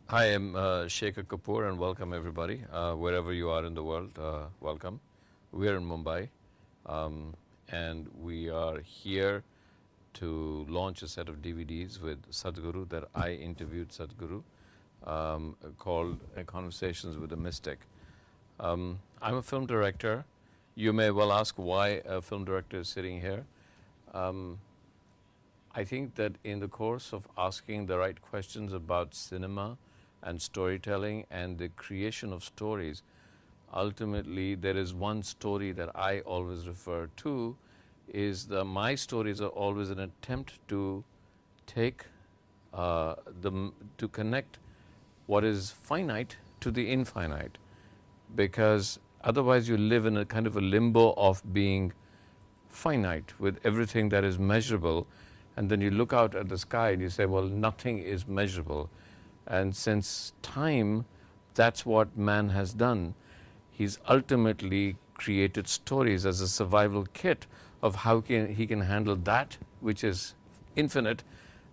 Hi, I'm Shekhar Kapur and welcome everybody, wherever you are in the world, welcome. We're in Mumbai and we are here to launch a set of DVDs with Sadhguru that I interviewed Sadhguru called Conversations with a Mystic. I'm a film director. You may well ask why a film director is sitting here. I think that in the course of asking the right questions about cinema and storytelling and the creation of stories, ultimately there is one story that I always refer to is my stories are always an attempt to take to connect what is finite to the infinite, because otherwise you live in a kind of a limbo of being finite with everything that is measurable, and then you look out at the sky and you say, well, nothing is measurable. And since time, that's what man has done. He's ultimately created stories as a survival kit of how he can handle that which is infinite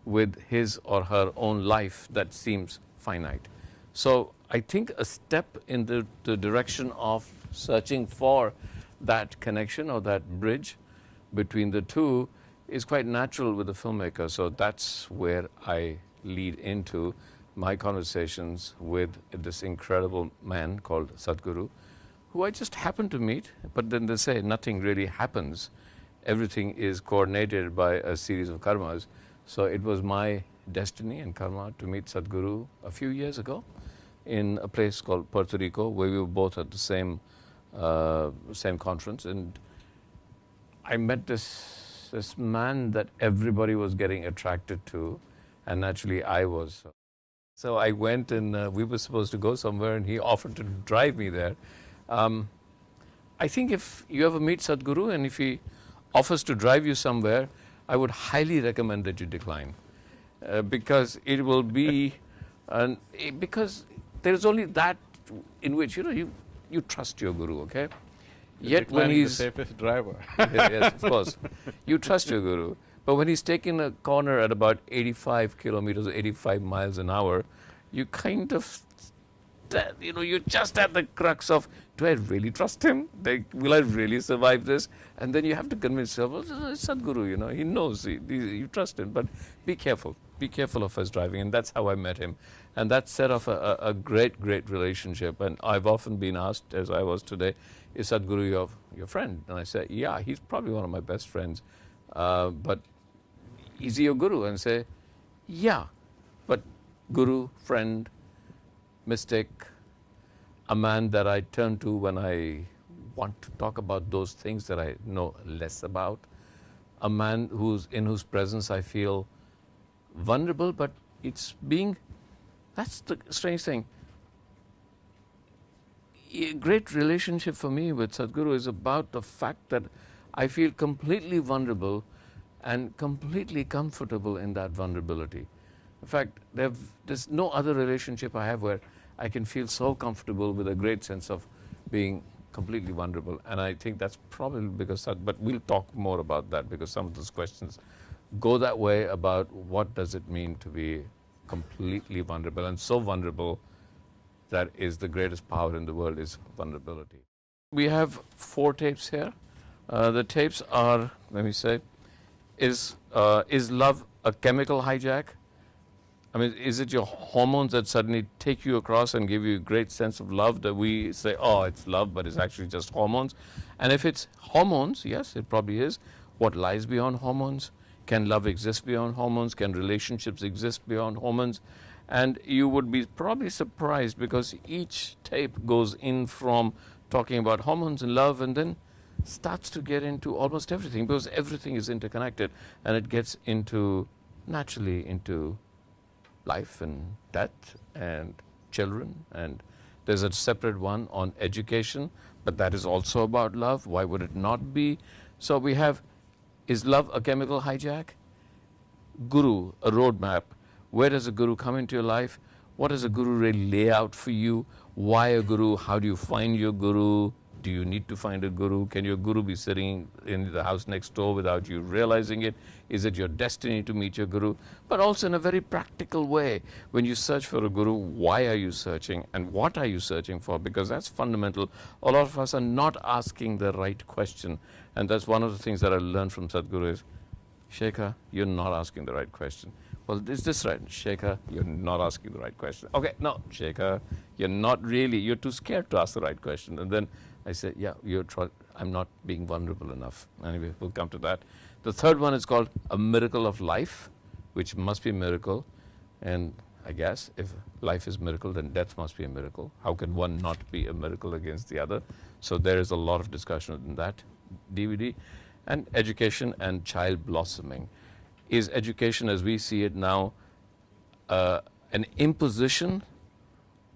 with his or her own life that seems finite. So I think a step in the direction of searching for that connection or that bridge between the two is quite natural with the filmmaker. So that's where I lead into my conversations with this incredible man called Sadhguru, who I just happened to meet, but then they say nothing really happens. Everything is coordinated by a series of karmas. So it was my destiny and karma to meet Sadhguru a few years ago in a place called Puerto Rico, where we were both at the same conference. And I met this man that everybody was getting attracted to, and naturally I was. So I went and we were supposed to go somewhere, and he offered to drive me there. I think if you ever meet Sadhguru and if he offers to drive you somewhere, I would highly recommend that you decline, because it will be, because there is only that in which you trust your guru, okay? Yet when he's the safest driver. Yes, of course, you trust your guru. But when he's taking a corner at about 85 kilometers, 85 miles an hour, you kind of, you're just at the crux of, do I really trust him? Will I really survive this? And then you have to convince yourself, well, it's Sadhguru, he knows, you trust him. But be careful of his driving. And that's how I met him. And that set off a great, great relationship. And I've often been asked, as I was today, is Sadhguru your friend? And I said, yeah, he's probably one of my best friends. But is he your guru? And say, yeah, but guru, friend, mystic, a man that I turn to when I want to talk about those things that I know less about, a man in whose presence I feel vulnerable, but that's the strange thing. A great relationship for me with Sadhguru is about the fact that I feel completely vulnerable and completely comfortable in that vulnerability. In fact, there's no other relationship I have where I can feel so comfortable with a great sense of being completely vulnerable. And I think that's probably because but we'll talk more about that, because some of those questions go that way about what does it mean to be completely vulnerable, and so vulnerable that is the greatest power in the world is vulnerability. We have 4 tapes here. The tapes are, let me say, is love a chemical hijack? I mean, is it your hormones that suddenly take you across and give you a great sense of love that we say, oh, it's love, but it's actually just hormones? And if it's hormones, yes, it probably is. What lies beyond hormones? Can love exist beyond hormones? Can relationships exist beyond hormones? And you would be probably surprised, because each tape goes in from talking about hormones and love and then starts to get into almost everything, because everything is interconnected, and it gets naturally into life and death and children. And there's a separate one on education, but that is also about love. Why would it not be? So we have, is love a chemical hijack? Guru, a roadmap. Where does a guru come into your life? What does a guru really lay out for you? Why a guru? How do you find your guru? Do you need to find a guru? Can your guru be sitting in the house next door without you realizing it? Is it your destiny to meet your guru? But also in a very practical way, when you search for a guru, why are you searching and what are you searching for? Because that's fundamental. A lot of us are not asking the right question. And that's one of the things that I learned from Sadhguru is, Shekhar, you're not asking the right question. Well, is this right? Shekhar, you're not asking the right question. Okay, no, Shekhar, you're not really, you're too scared to ask the right question. And then I say, yeah, I'm not being vulnerable enough. Anyway, we'll come to that. The third one is called a miracle of life, which must be a miracle. And I guess if life is a miracle, then death must be a miracle. How can one not be a miracle against the other? So there is a lot of discussion in that DVD. And education and child blossoming. Is education as we see it now an imposition,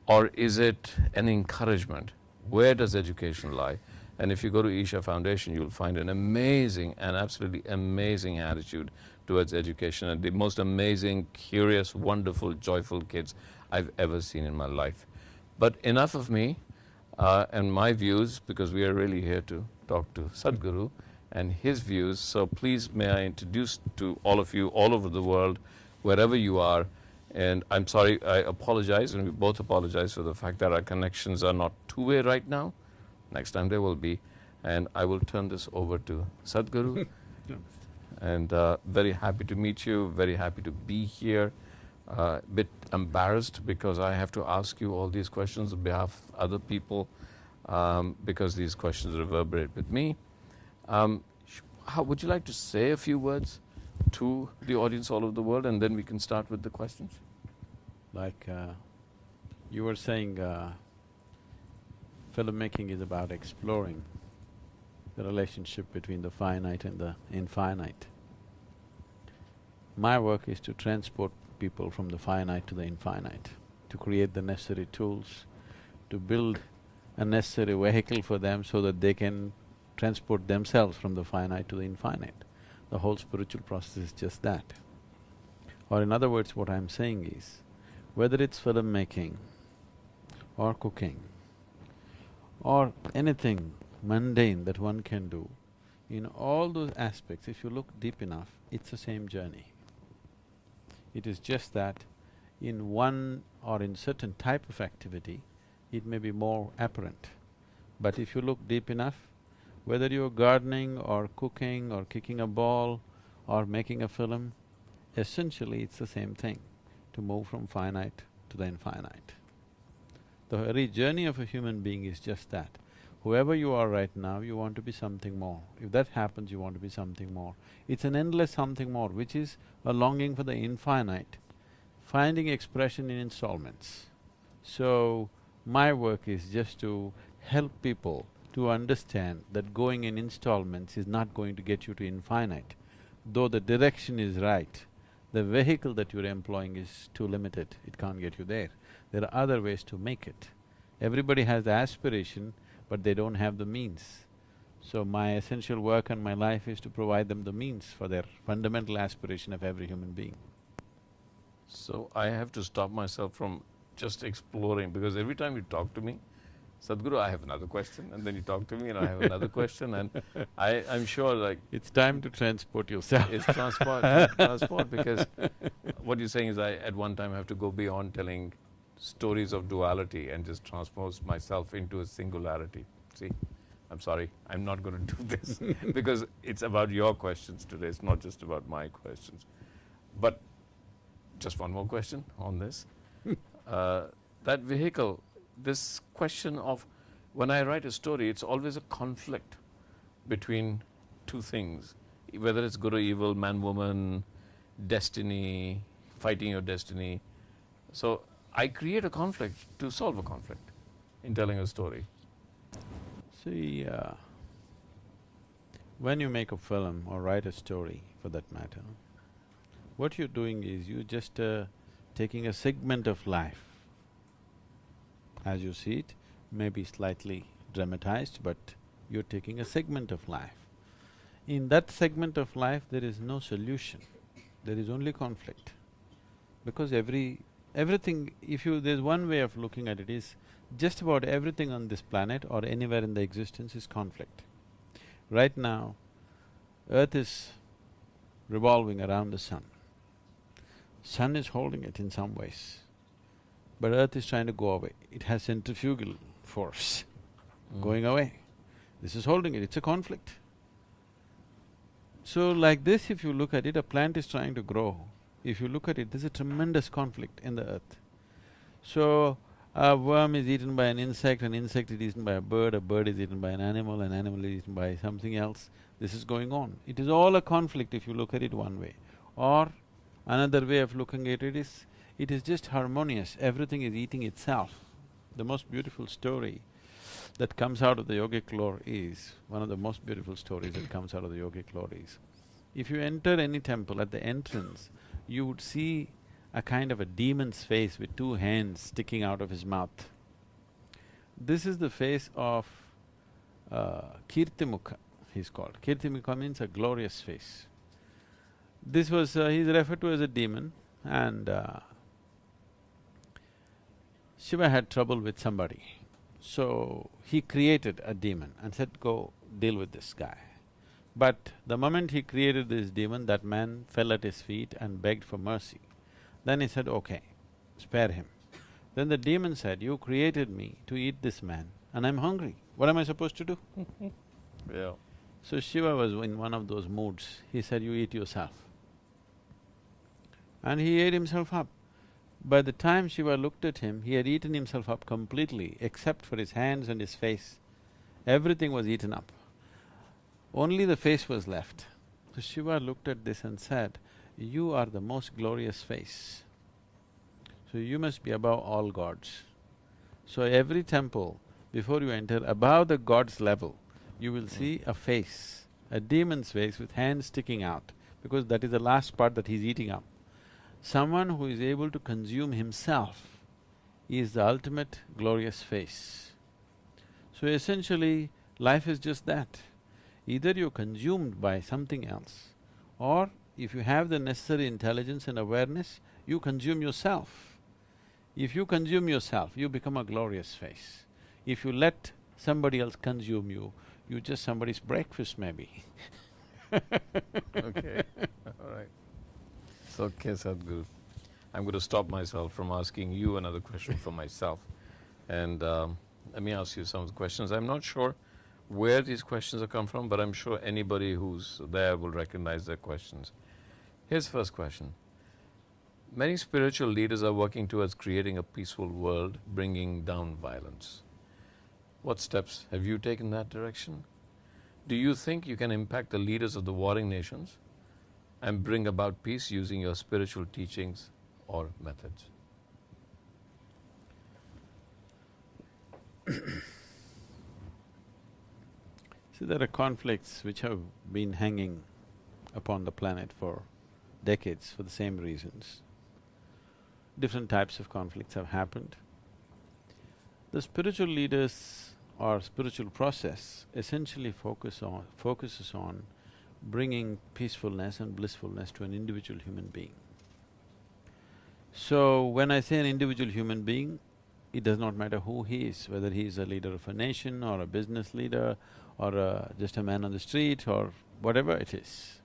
or is it an encouragement? Where does education lie? And if you go to Isha Foundation, you'll find an amazing and absolutely amazing attitude towards education, and the most amazing, curious, wonderful, joyful kids I've ever seen in my life. But enough of me and my views, because we are really here to talk to Sadhguru and his views. So please may I introduce to all of you all over the world, wherever you are. And I'm sorry, I apologize, and we both apologize for the fact that our connections are not two-way right now. Next time they will be. And I will turn this over to Sadhguru. And very happy to meet you, very happy to be here. A bit embarrassed because I have to ask you all these questions on behalf of other people, because these questions reverberate with me. How would you like to say a few words to the audience all over the world, and then we can start with the questions? Like you were saying, filmmaking is about exploring the relationship between the finite and the infinite. My work is to transport people from the finite to the infinite, to create the necessary tools, to build a necessary vehicle for them so that they can transport themselves from the finite to the infinite. The whole spiritual process is just that. Or in other words, what I'm saying is, whether it's filmmaking or cooking or anything mundane that one can do, in all those aspects, if you look deep enough, it's the same journey. It is just that in one or in certain type of activity, it may be more apparent. But if you look deep enough, whether you're gardening or cooking or kicking a ball or making a film, essentially it's the same thing, to move from finite to the infinite. The very journey of a human being is just that. Whoever you are right now, you want to be something more. If that happens, you want to be something more. It's an endless something more, which is a longing for the infinite, finding expression in installments. So, my work is just to help people to understand that going in installments is not going to get you to infinite. Though the direction is right, the vehicle that you're employing is too limited, it can't get you there. There are other ways to make it. Everybody has the aspiration, but they don't have the means. So my essential work and my life is to provide them the means for their fundamental aspiration of every human being. So I have to stop myself from just exploring, because every time you talk to me, Sadhguru, I have another question, and then you talk to me and I have another question, and I'm sure like… It's time to transport yourself. It's transport, because what you're saying is I at one time have to go beyond telling stories of duality and just transpose myself into a singularity. See, I'm sorry, I'm not going to do this because it's about your questions today, it's not just about my questions. But just one more question on this. That vehicle, this question of, when I write a story, it's always a conflict between two things, whether it's good or evil, man, woman, destiny, fighting your destiny. So I create a conflict to solve a conflict in telling a story. See, when you make a film or write a story for that matter, what you're doing is you're just taking a segment of life as you see it, maybe slightly dramatized, but you're taking a segment of life. In that segment of life, there is no solution, there is only conflict. Because everything, there's one way of looking at it is, Just about everything on this planet or anywhere in the existence is conflict. Right now, Earth is revolving around the sun. Sun is holding it in some ways, but Earth is trying to go away. It has centrifugal force going away. This is holding it, it's a conflict. So like this, if you look at it, a plant is trying to grow. If you look at it, there's a tremendous conflict in the earth. So, a worm is eaten by an insect is eaten by a bird is eaten by an animal is eaten by something else. This is going on. It is all a conflict if you look at it one way. Or another way of looking at it is just harmonious, everything is eating itself. The most beautiful story that comes out of the yogic lore is, one of the most beautiful stories that comes out of the yogic lore is, if you enter any temple, at the entrance, you would see a kind of a demon's face with two hands sticking out of his mouth. This is the face of Kirtimukha, he's called. Kirtimukha means a glorious face. This was… he's referred to as a demon, and Shiva had trouble with somebody. So, he created a demon and said, go deal with this guy. But the moment he created this demon, that man fell at his feet and begged for mercy. Then he said, okay, spare him. Then the demon said, you created me to eat this man and I'm hungry, what am I supposed to do? Yeah. So Shiva was in one of those moods, he said, you eat yourself. And he ate himself up. By the time Shiva looked at him, he had eaten himself up completely, except for his hands and his face. Everything was eaten up. Only the face was left. So Shiva looked at this and said, you are the most glorious face. So you must be above all gods. So every temple, before you enter, above the god's level, you will see a face, a demon's face with hands sticking out, because that is the last part that he's eating up. Someone who is able to consume himself is the ultimate glorious face. So essentially, life is just that. Either you're consumed by something else, or if you have the necessary intelligence and awareness, you consume yourself. If you consume yourself, you become a glorious face. If you let somebody else consume you, you're just somebody's breakfast maybe. Okay, all right. It's okay, Sadhguru. I'm going to stop myself from asking you another question for myself. And let me ask you some of the questions. I'm not sure where these questions have come from, but I'm sure anybody who's there will recognize their questions. Here's the first question. Many spiritual leaders are working towards creating a peaceful world, bringing down violence. What steps have you taken in that direction? Do you think you can impact the leaders of the warring nations and bring about peace using your spiritual teachings or methods? See, there are conflicts which have been hanging upon the planet for decades for the same reasons. Different types of conflicts have happened. The spiritual leaders or spiritual process essentially focuses on bringing peacefulness and blissfulness to an individual human being. So, when I say an individual human being, it does not matter who he is, whether he is a leader of a nation or a business leader or just a man on the street or whatever it is.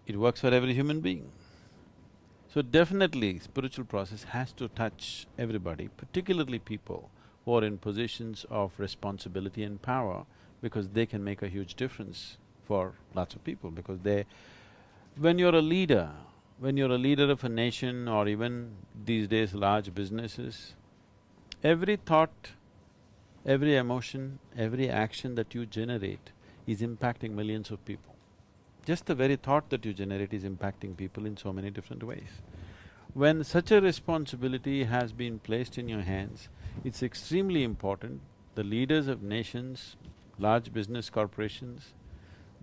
It works for every human being. So definitely, spiritual process has to touch everybody, particularly people who are in positions of responsibility and power, because they can make a huge difference for lots of people, because they… When you're a leader of a nation or even these days large businesses, every thought, every emotion, every action that you generate is impacting millions of people. Just the very thought that you generate is impacting people in so many different ways. When such a responsibility has been placed in your hands, it's extremely important, the leaders of nations, large business corporations,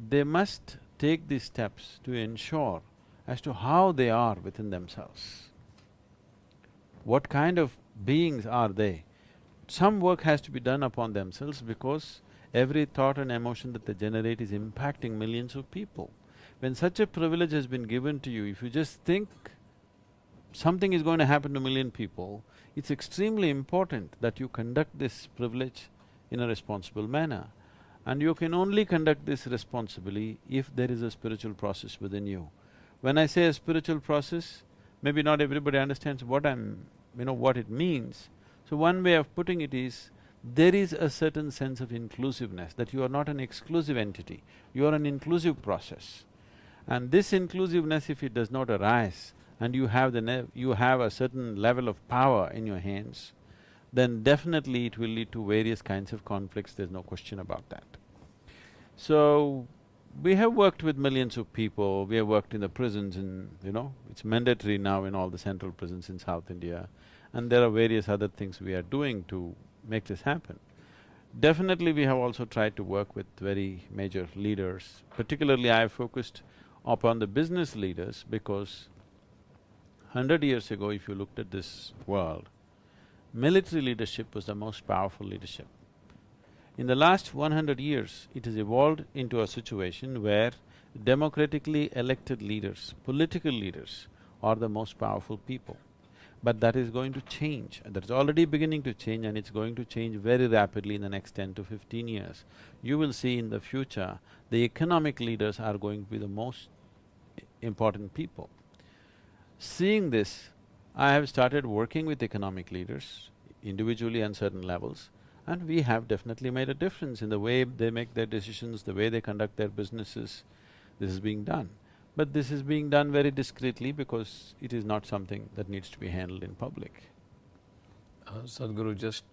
they must take these steps to ensure as to how they are within themselves. What kind of beings are they? Some work has to be done upon themselves, because every thought and emotion that they generate is impacting millions of people. When such a privilege has been given to you, if you just think something is going to happen to 1,000,000 people, it's extremely important that you conduct this privilege in a responsible manner. And you can only conduct this responsibly if there is a spiritual process within you. When I say a spiritual process, maybe not everybody understands what what it means. So one way of putting it is, there is a certain sense of inclusiveness, that you are not an exclusive entity, you are an inclusive process. And this inclusiveness, if it does not arise, and you have a certain level of power in your hands, then definitely it will lead to various kinds of conflicts, there's no question about that. So, we have worked with millions of people, we have worked in the prisons it's mandatory now in all the central prisons in South India, and there are various other things we are doing to make this happen. Definitely we have also tried to work with very major leaders. Particularly I have focused upon the business leaders because 100 years ago, if you looked at this world, military leadership was the most powerful leadership. In the last 100 years, it has evolved into a situation where democratically elected leaders, political leaders are the most powerful people. But that is going to change, and that's already beginning to change, and it's going to change very rapidly in the next 10 to 15 years. You will see in the future, the economic leaders are going to be the most important people. Seeing this, I have started working with economic leaders, individually on certain levels, and we have definitely made a difference in the way they make their decisions, the way they conduct their businesses. This is being done. But this is being done very discreetly because it is not something that needs to be handled in public. Sadhguru, just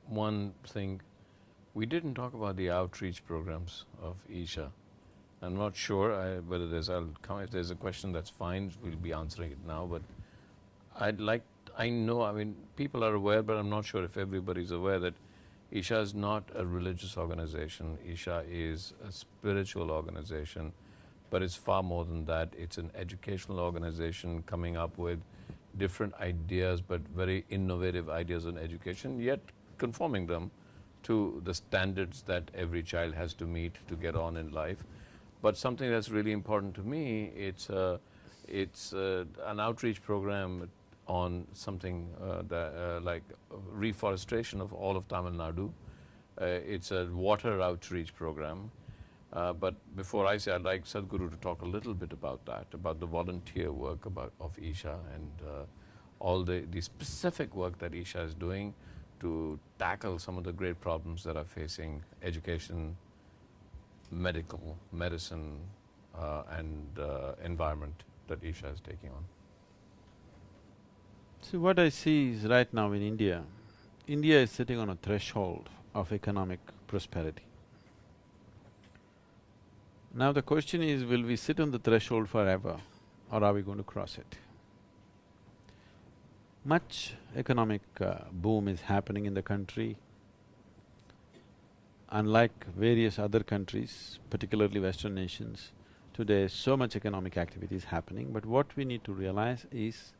one thing, we didn't talk about the outreach programs of Isha. I'm not sure whether if there's a question, that's fine, we'll be answering it now, but people are aware, but I'm not sure if everybody's aware that Isha is not a religious organization, Isha is a spiritual organization, but it's far more than that. It's an educational organization coming up with different ideas, but very innovative ideas on education, yet conforming them to the standards that every child has to meet to get on in life. But something that's really important to me, it's an outreach program on something like reforestation of all of Tamil Nadu. It's a water outreach program. But before I say, I'd like Sadhguru to talk a little bit about that, about the volunteer work of Isha and all the specific work that Isha is doing to tackle some of the great problems that are facing education, medicine and environment that Isha is taking on. See, what I see is right now in India, India is sitting on a threshold of economic prosperity. Now the question is, will we sit on the threshold forever or are we going to cross it? Much economic boom is happening in the country. Unlike various other countries, particularly Western nations, today so much economic activity is happening, but what we need to realize is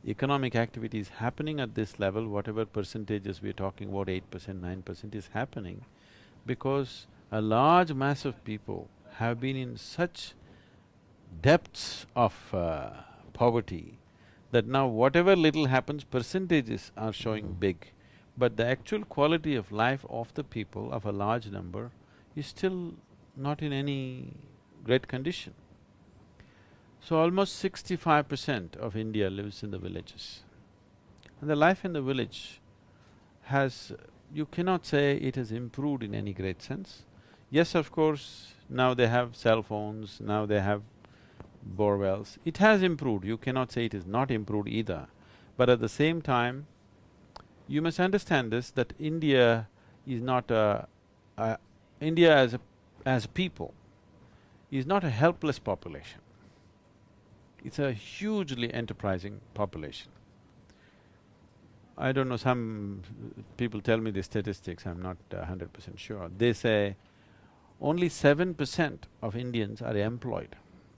economic activity is happening at this level, whatever percentages we're talking about, 8%, 9% is happening because a large mass of people have been in such depths of poverty that now whatever little happens, percentages are showing big. But the actual quality of life of the people, of a large number, is still not in any great condition. So almost 65% of India lives in the villages. And the life in the village you cannot say it has improved in any great sense. Yes, of course, now they have cell phones, now they have bore wells. It has improved, you cannot say it is not improved either. But at the same time, you must understand this, that India is not India as a people is not a helpless population. It's a hugely enterprising population. I don't know, some people tell me the statistics, I'm not 100% sure. They say only 7% of Indians are employed,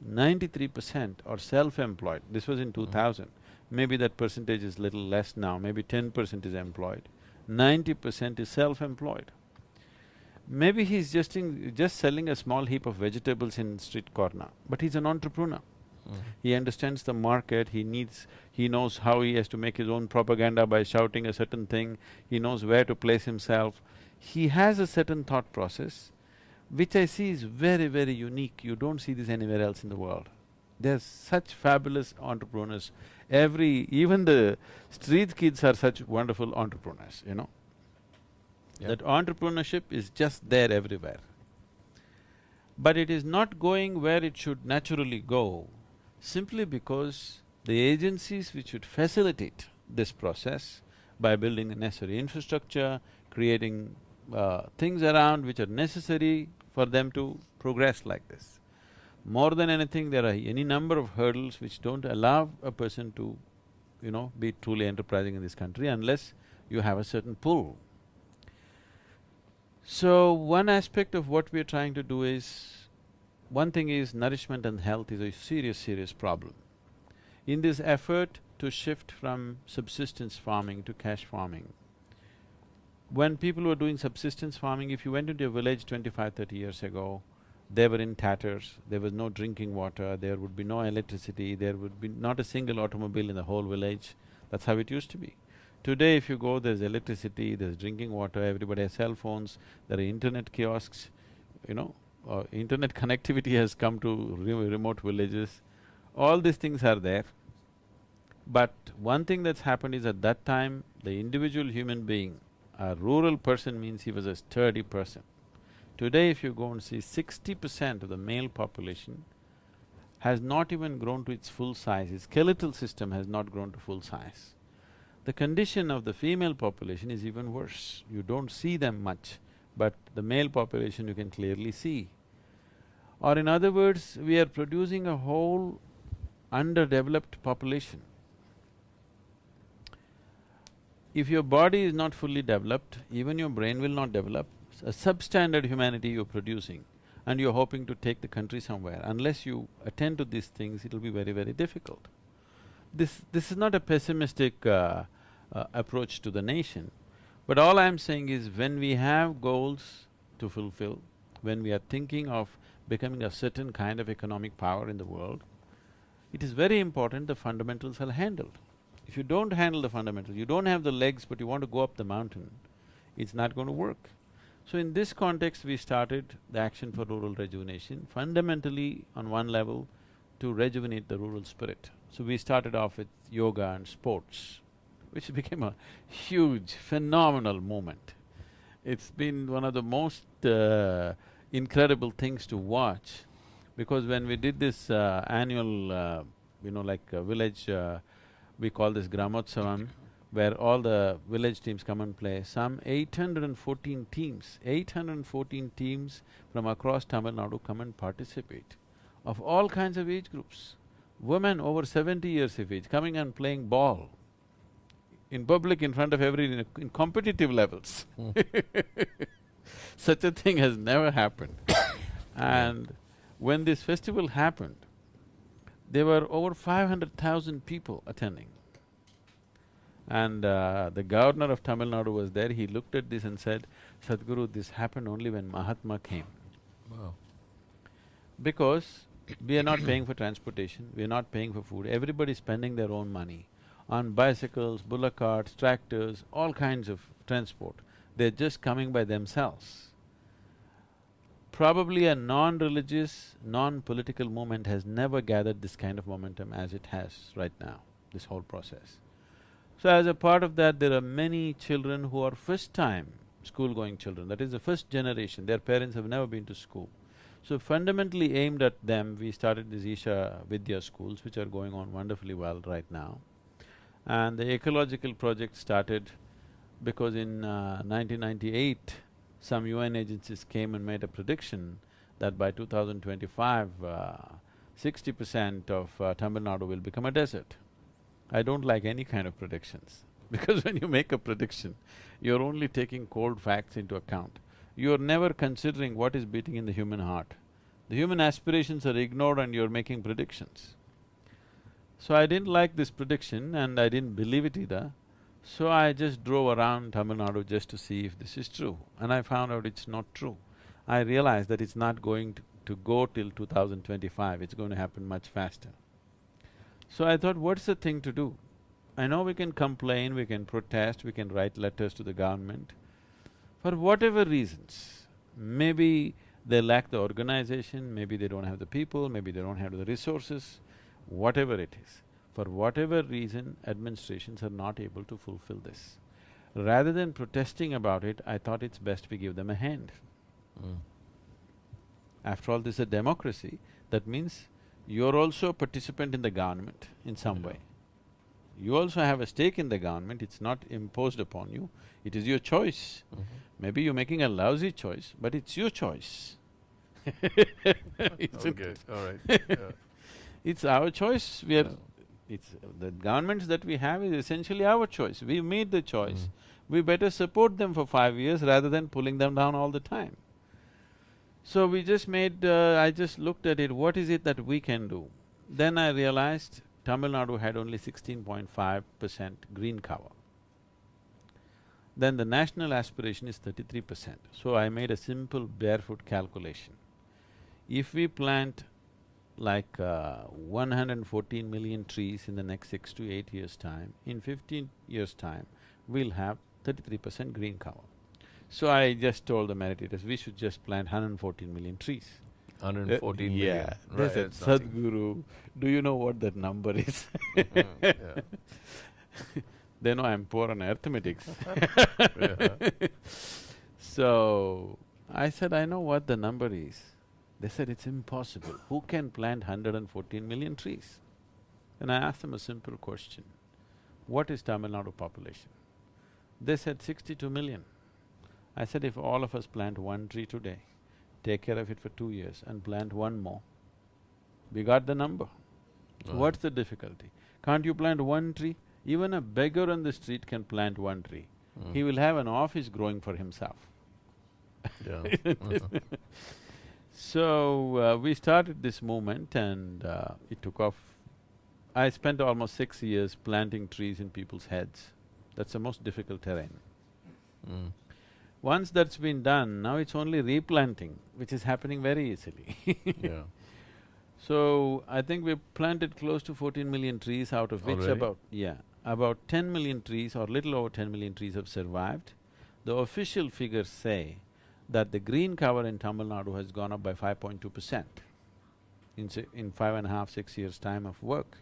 93% are self-employed. This was in 2000. Maybe that percentage is little less now, maybe 10% is employed, 90% is self-employed. Maybe he's just selling a small heap of vegetables in street corner, but he's an entrepreneur. He understands the market, he knows how he has to make his own propaganda by shouting a certain thing, he knows where to place himself. He has a certain thought process, which I see is very, very unique. You don't see this anywhere else in the world. There's such fabulous entrepreneurs. Even the street kids are such wonderful entrepreneurs, you know. Yeah. That entrepreneurship is just there everywhere. But it is not going where it should naturally go, simply because the agencies which should facilitate this process by building the necessary infrastructure, creating things around which are necessary for them to progress like this. More than anything, there are any number of hurdles which don't allow a person to, be truly enterprising in this country unless you have a certain pull. So, one aspect of what we are trying to do is, one thing is nourishment and health is a serious, serious problem. In this effort to shift from subsistence farming to cash farming, when people were doing subsistence farming, if you went into a village 25–30 years ago, they were in tatters, there was no drinking water, there would be no electricity, there would be not a single automobile in the whole village. That's how it used to be. Today if you go, there's electricity, there's drinking water, everybody has cell phones, there are internet kiosks, internet connectivity has come to remote villages. All these things are there. But one thing that's happened is at that time, the individual human being, a rural person means he was a sturdy person. Today if you go and see, 60% of the male population has not even grown to its full size, his skeletal system has not grown to full size. The condition of the female population is even worse. You don't see them much, but the male population you can clearly see. Or in other words, we are producing a whole underdeveloped population. If your body is not fully developed, even your brain will not develop. A substandard humanity you're producing, and you're hoping to take the country somewhere. Unless you attend to these things, it'll be very, very difficult. This is not a pessimistic approach to the nation, but all I'm saying is when we have goals to fulfill, when we are thinking of becoming a certain kind of economic power in the world, it is very important the fundamentals are handled. If you don't handle the fundamentals, you don't have the legs but you want to go up the mountain, it's not going to work. So in this context, we started the Action for Rural Rejuvenation, fundamentally on one level to rejuvenate the rural spirit. So we started off with yoga and sports, which became a huge, phenomenal movement. It's been one of the most incredible things to watch, because when we did this annual, village, we call this Gramotsavam, where all the village teams come and play, some 814 teams from across Tamil Nadu come and participate, of all kinds of age groups. Women over 70 years of age coming and playing ball in public in front of everyone in competitive levels. Such a thing has never happened. And when this festival happened, there were over 500,000 people attending. And the governor of Tamil Nadu was there, he looked at this and said, "Sadhguru, this happened only when Mahatma came." Wow. Because we are not paying for transportation, we are not paying for food, everybody is spending their own money on bicycles, bullock carts, tractors, all kinds of transport. They're just coming by themselves. Probably a non-religious, non-political movement has never gathered this kind of momentum as it has right now, this whole process. So as a part of that, there are many children who are first-time school-going children, that is the first generation, their parents have never been to school. So fundamentally aimed at them, we started these Isha Vidya schools, which are going on wonderfully well right now. And the ecological project started because in 1998, some UN agencies came and made a prediction that by 2025, 60% of Tamil Nadu will become a desert. I don't like any kind of predictions, because when you make a prediction, you're only taking cold facts into account. You're never considering what is beating in the human heart. The human aspirations are ignored and you're making predictions. So I didn't like this prediction and I didn't believe it either. So I just drove around Tamil Nadu just to see if this is true, and I found out it's not true. I realized that it's not going to go till 2025, it's going to happen much faster. So I thought, what's the thing to do? I know we can complain, we can protest, we can write letters to the government. For whatever reasons, maybe they lack the organization, maybe they don't have the people, maybe they don't have the resources, whatever it is. For whatever reason, administrations are not able to fulfill this. Rather than protesting about it, I thought it's best we give them a hand. Mm. After all, this is a democracy, that means you're also a participant in the government in some way. You also have a stake in the government, it's not imposed upon you, it is your choice. Maybe you're making a lousy choice, but it's your choice. Okay, all right. Yeah. It's our choice, we are… It's… the governments that we have is essentially our choice, we made the choice. We better support them for 5 years rather than pulling them down all the time. So we just made… I just looked at it, what is it that we can do? Then I realized Tamil Nadu had only 16.5% green cover. Then the national aspiration is 33%. So I made a simple barefoot calculation. If we plant like 114 million trees in the next 6 to 8 years' time, in 15 years' time, we'll have 33% green cover. So I just told the meditators, we should just plant 114 million trees. 114 million. Yeah. Right, They said, it's nothing. Sadhguru, do you know what that number is? Yeah. They know I'm poor on arithmetics. Yeah. So, I said, I know what the number is. They said, it's impossible. Who can plant 114 million trees? And I asked them a simple question. What is Tamil Nadu population? They said 62 million. I said, if all of us plant one tree today, take care of it for 2 years and plant one more, we got the number. What's the difficulty? Can't you plant one tree? Even a beggar on the street can plant one tree. He will have an office growing for himself. Yeah. So, we started this movement and it took off. I spent almost 6 years planting trees in people's heads. That's the most difficult terrain. Once that's been done, now it's only replanting, which is happening very easily. Yeah. So, I think we've planted close to 14 million trees, out of which Already? about 10 million trees or little over 10 million trees have survived. The official figures say that the green cover in Tamil Nadu has gone up by 5.2% in 5.5, 6 years' time of work.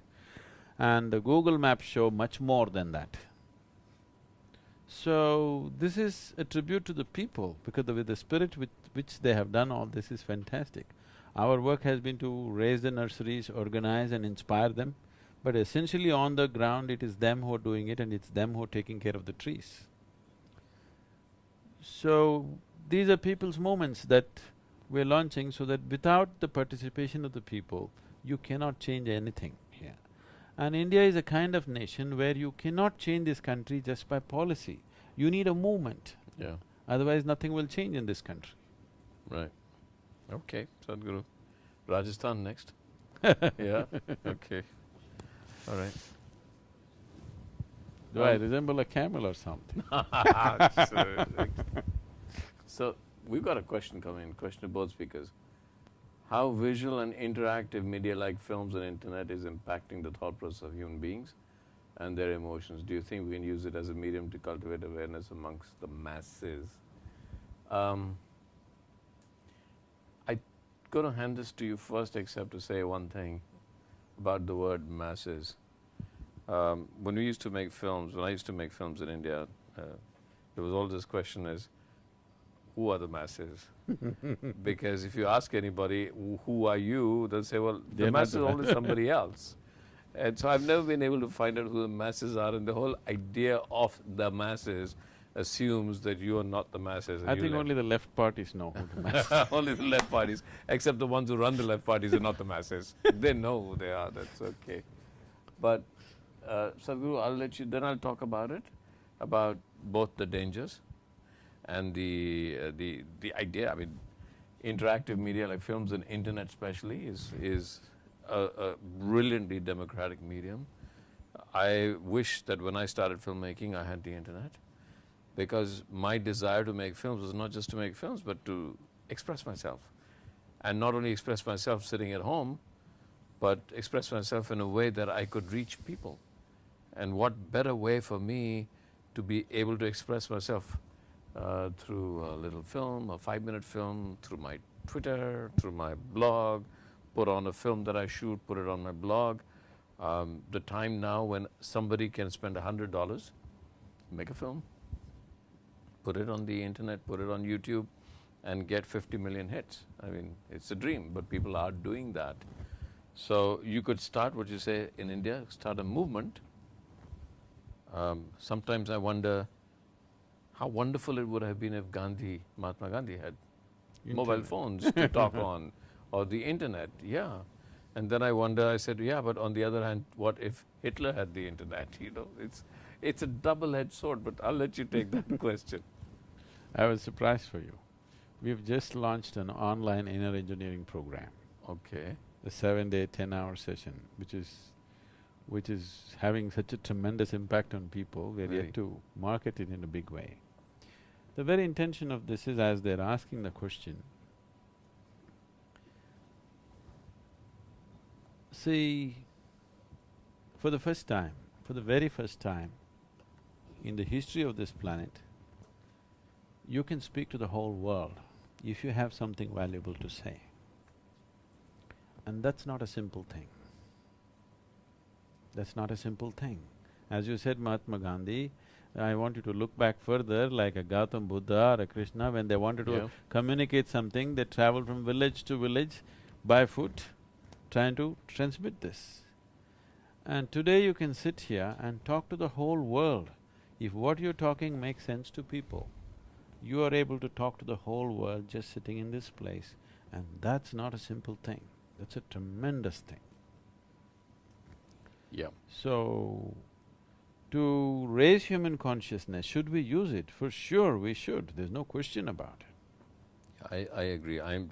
And the Google Maps show much more than that. So, this is a tribute to the people because with the spirit with which they have done all this is fantastic. Our work has been to raise the nurseries, organize and inspire them, but essentially on the ground it is them who are doing it and it's them who are taking care of the trees. So, these are people's movements that we're launching so that without the participation of the people, you cannot change anything here. And India is a kind of nation where you cannot change this country just by policy. You need a movement. Yeah. Otherwise nothing will change in this country. Right. Okay, Sadhguru. Rajasthan next. Yeah, okay. All right. Do I resemble a camel or something? So, we've got a question coming, question to both speakers. How visual and interactive media like films and internet is impacting the thought process of human beings and their emotions? Do you think we can use it as a medium to cultivate awareness amongst the masses? I'm going to hand this to you first, except to say one thing about the word masses. When we used to make films, when I used to make films in India, there was always this question is, who are the masses? Because if you ask anybody, who are you, they'll say, well, the masses is always somebody else. And so I've never been able to find out who the masses are, and the whole idea of the masses assumes that you are not the masses. I think only the left parties know who the masses are. Only the left parties, except the ones who run the left parties are not the masses. They know who they are, that's okay. But Sadhguru, I'll let you, then I'll talk about it, about both the dangers and the idea. I mean, interactive media like films and internet especially is a brilliantly democratic medium. I wish that when I started filmmaking I had the internet, because my desire to make films was not just to make films but to express myself. And not only express myself sitting at home, but express myself in a way that I could reach people. And what better way for me to be able to express myself through a little film, a 5-minute film, through my Twitter, through my blog, put on a film that I shoot, put it on my blog. The time now when somebody can spend $100, make a film, put it on the internet, put it on YouTube, and get 50 million hits. I mean, it's a dream, but people are doing that. So you could start, what you say in India, start a movement. Sometimes I wonder how wonderful it would have been if Mahatma Gandhi had mobile phones to talk on, or the internet, yeah. And then I wonder, I said, yeah, but on the other hand, what if Hitler had the internet? You know, it's a double-edged sword, but I'll let you take that question. I was surprised for you. We've just launched an online inner engineering program. Okay. A 7-day, 10-hour session, which is having such a tremendous impact on people. We're yet to market it in a big way. The very intention of this is, as they're asking the question, see, for the very first time in the history of this planet, you can speak to the whole world if you have something valuable to say. And that's not a simple thing. That's not a simple thing. As you said, Mahatma Gandhi, I want you to look back further, like a Gautam Buddha or a Krishna, when they wanted to communicate something, they traveled from village to village by foot, trying to transmit this. And today you can sit here and talk to the whole world. If what you're talking makes sense to people, you are able to talk to the whole world just sitting in this place, and that's not a simple thing. That's a tremendous thing. Yeah. So, to raise human consciousness, should we use it? For sure we should, there's no question about it. I agree. I'm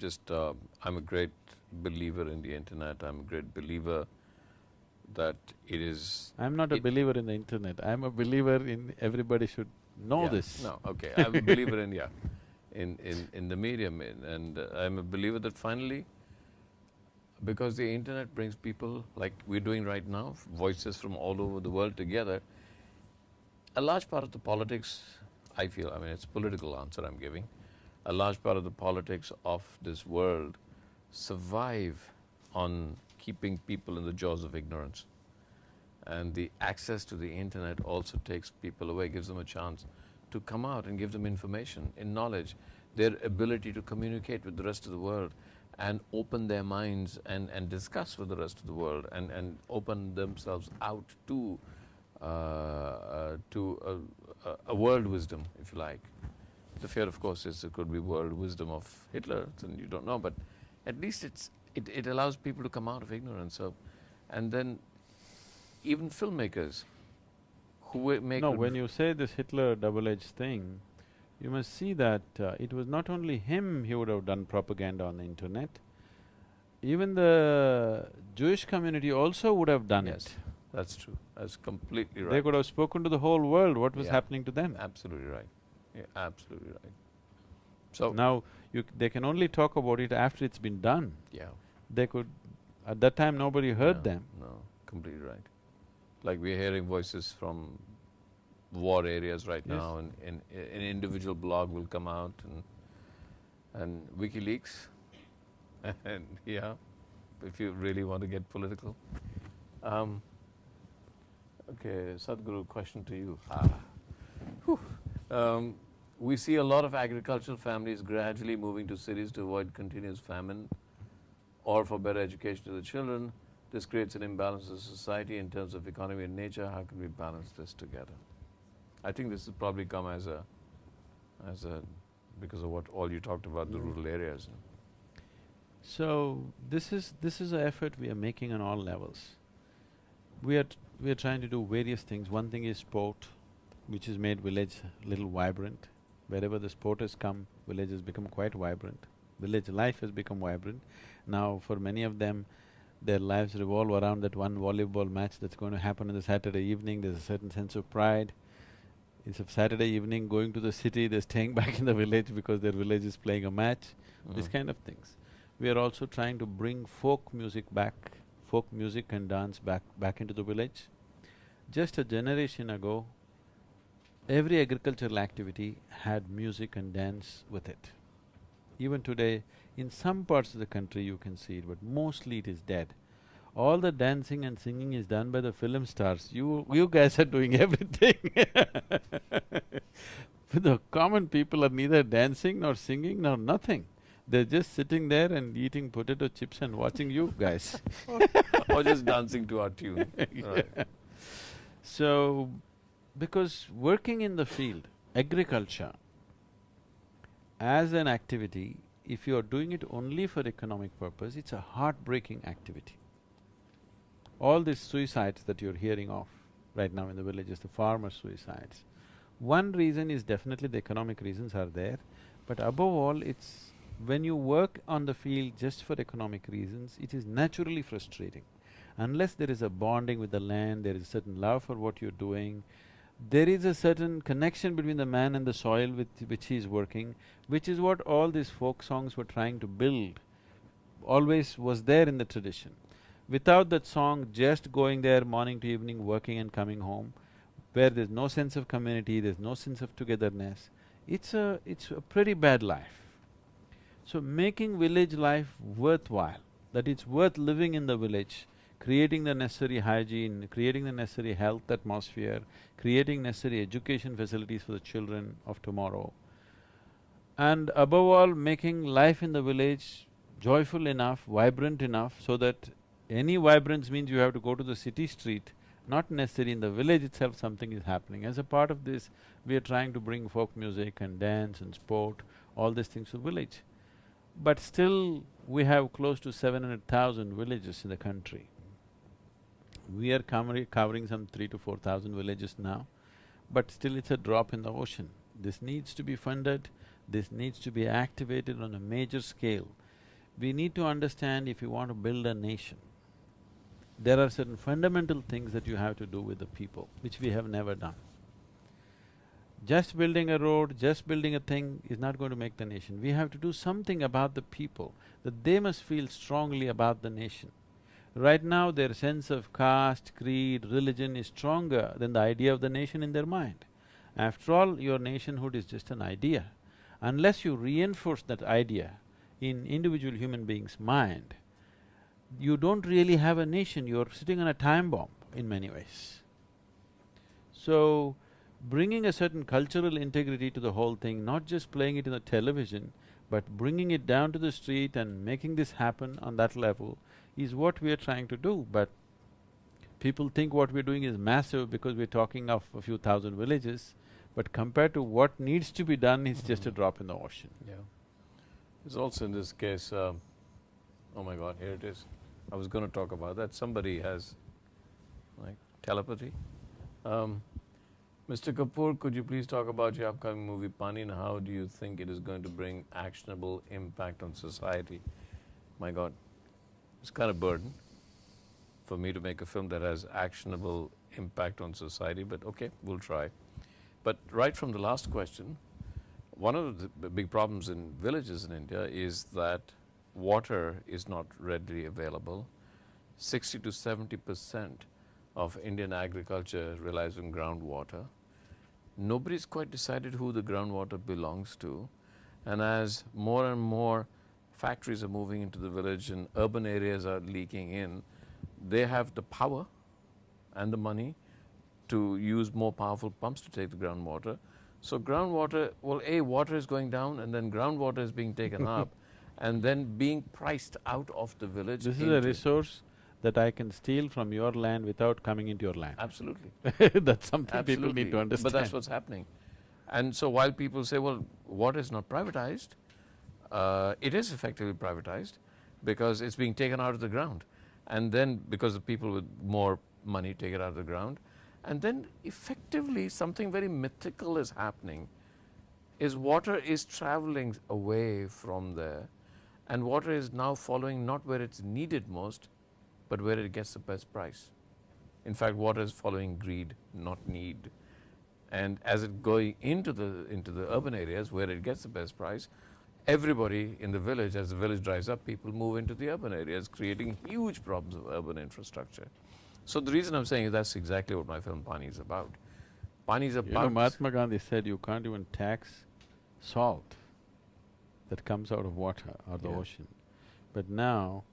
a great believer in the internet. I'm a great believer that it is… I'm not a believer in the internet, I'm a believer in everybody should know this. No, okay. I'm a believer in, in the medium, and I'm a believer that finally, because the internet brings people, like we're doing right now, voices from all over the world together, a large part of the politics, I feel, I mean, it's a political answer I'm giving, a large part of the politics of this world survive on keeping people in the jaws of ignorance. And the access to the internet also takes people away, gives them a chance to come out and give them information, in knowledge, their ability to communicate with the rest of the world and open their minds and discuss with the rest of the world and open themselves out to a world wisdom, if you like. The fear, of course, is it could be world wisdom of Hitler, and you don't know, but at least it allows people to come out of ignorance. So, and then even filmmakers who make… No, when you say this Hitler double-edged thing, you must see that it was not only him he would have done propaganda on the internet, even the Jewish community also would have done it. That's true. That's completely right. They could have spoken to the whole world what was happening to them. Absolutely right. Yeah, absolutely right. So… Now, they can only talk about it after it's been done. Yeah. They could… at that time nobody heard them. No, completely right. Like we're hearing voices from war areas right now, and an individual blog will come out and WikiLeaks, and if you really want to get political. Okay, Sadhguru, question to you. We see a lot of agricultural families gradually moving to cities to avoid continuous famine or for better education to the children. This creates an imbalance in society in terms of economy and nature. How can we balance this together? I think this has probably come as a because of what all you talked about, the rural areas. So, this is an effort we are making on all levels. We are trying to do various things. One thing is sport, which has made village little vibrant. Wherever the sport has come, village has become quite vibrant. Village life has become vibrant. Now, for many of them, their lives revolve around that one volleyball match that's going to happen on the Saturday evening. There's a certain sense of pride. Instead of Saturday evening going to the city, they're staying back in the village because their village is playing a match, these kind of things. We are also trying to bring folk music back, folk music and dance back into the village. Just a generation ago, every agricultural activity had music and dance with it. Even today, in some parts of the country you can see it, but mostly it is dead. All the dancing and singing is done by the film stars. You guys are doing everything. The common people are neither dancing nor singing nor nothing. They're just sitting there and eating potato chips and watching you guys. Or just dancing to our tune. Yeah. Right. So, because working in the field, agriculture, as an activity, if you are doing it only for economic purpose, it's a heartbreaking activity. All these suicides that you're hearing of right now in the villages, the farmer suicides, one reason is definitely the economic reasons are there, but above all, it's when you work on the field just for economic reasons, it is naturally frustrating. Unless there is a bonding with the land, there is a certain love for what you're doing, there is a certain connection between the man and the soil with which he is working, which is what all these folk songs were trying to build, always was there in the tradition. Without that song, just going there morning to evening, working and coming home, where there's no sense of community, there's no sense of togetherness, it's a pretty bad life. So making village life worthwhile, that it's worth living in the village, creating the necessary hygiene, creating the necessary health atmosphere, creating necessary education facilities for the children of tomorrow, and above all, making life in the village joyful enough, vibrant enough, so that any vibrance means you have to go to the city street, not necessarily in the village itself something is happening. As a part of this, we are trying to bring folk music and dance and sport, all these things to village. But still, we have close to 700,000 villages in the country. We are covering some 3,000 to 4,000 villages now, but still it's a drop in the ocean. This needs to be funded, this needs to be activated on a major scale. We need to understand, if you want to build a nation, there are certain fundamental things that you have to do with the people, which we have never done. Just building a road, just building a thing is not going to make the nation. We have to do something about the people, that they must feel strongly about the nation. Right now, their sense of caste, creed, religion is stronger than the idea of the nation in their mind. After all, your nationhood is just an idea. Unless you reinforce that idea in individual human being's mind, you don't really have a nation, you're sitting on a time bomb in many ways. So, bringing a certain cultural integrity to the whole thing, not just playing it in the television, but bringing it down to the street and making this happen on that level is what we are trying to do. But people think what we're doing is massive because we're talking of a few thousand villages, but compared to what needs to be done, it's just a drop in the ocean. Yeah. There's also in this case, oh my God, here it is. I was going to talk about that. Somebody has, like, telepathy. Mr. Kapur, could you please talk about your upcoming movie Pani, and how do you think it is going to bring actionable impact on society? My God, it's kind of burden for me to make a film that has actionable impact on society, but okay, we'll try. But right from the last question, one of the big problems in villages in India is that water is not readily available. 60 to 70% of Indian agriculture relies on groundwater. Nobody's quite decided who the groundwater belongs to, and as more and more factories are moving into the village and urban areas are leaking in, they have the power and the money to use more powerful pumps to take the groundwater. So groundwater, well, water is going down, and then groundwater is being taken up and then being priced out of the village. This is a resource that I can steal from your land without coming into your land. Absolutely. That's something Absolutely. people need to understand. But that's what's happening. And so while people say, well, water is not privatized, it is effectively privatized because it's being taken out of the ground. And then because the people with more money take it out of the ground, and then effectively something very mythical is happening, is water is traveling away from there, and water is now following not where it's needed most, but where it gets the best price. In fact, water is following greed, not need. And as it going into the urban areas where it gets the best price, everybody in the village, as the village dries up, people move into the urban areas, creating huge problems of urban infrastructure. So the reason I'm saying is that's exactly what my film Pani is about. Pani is about… Mahatma Gandhi said you can't even tax salt that comes out of water or the ocean. But now,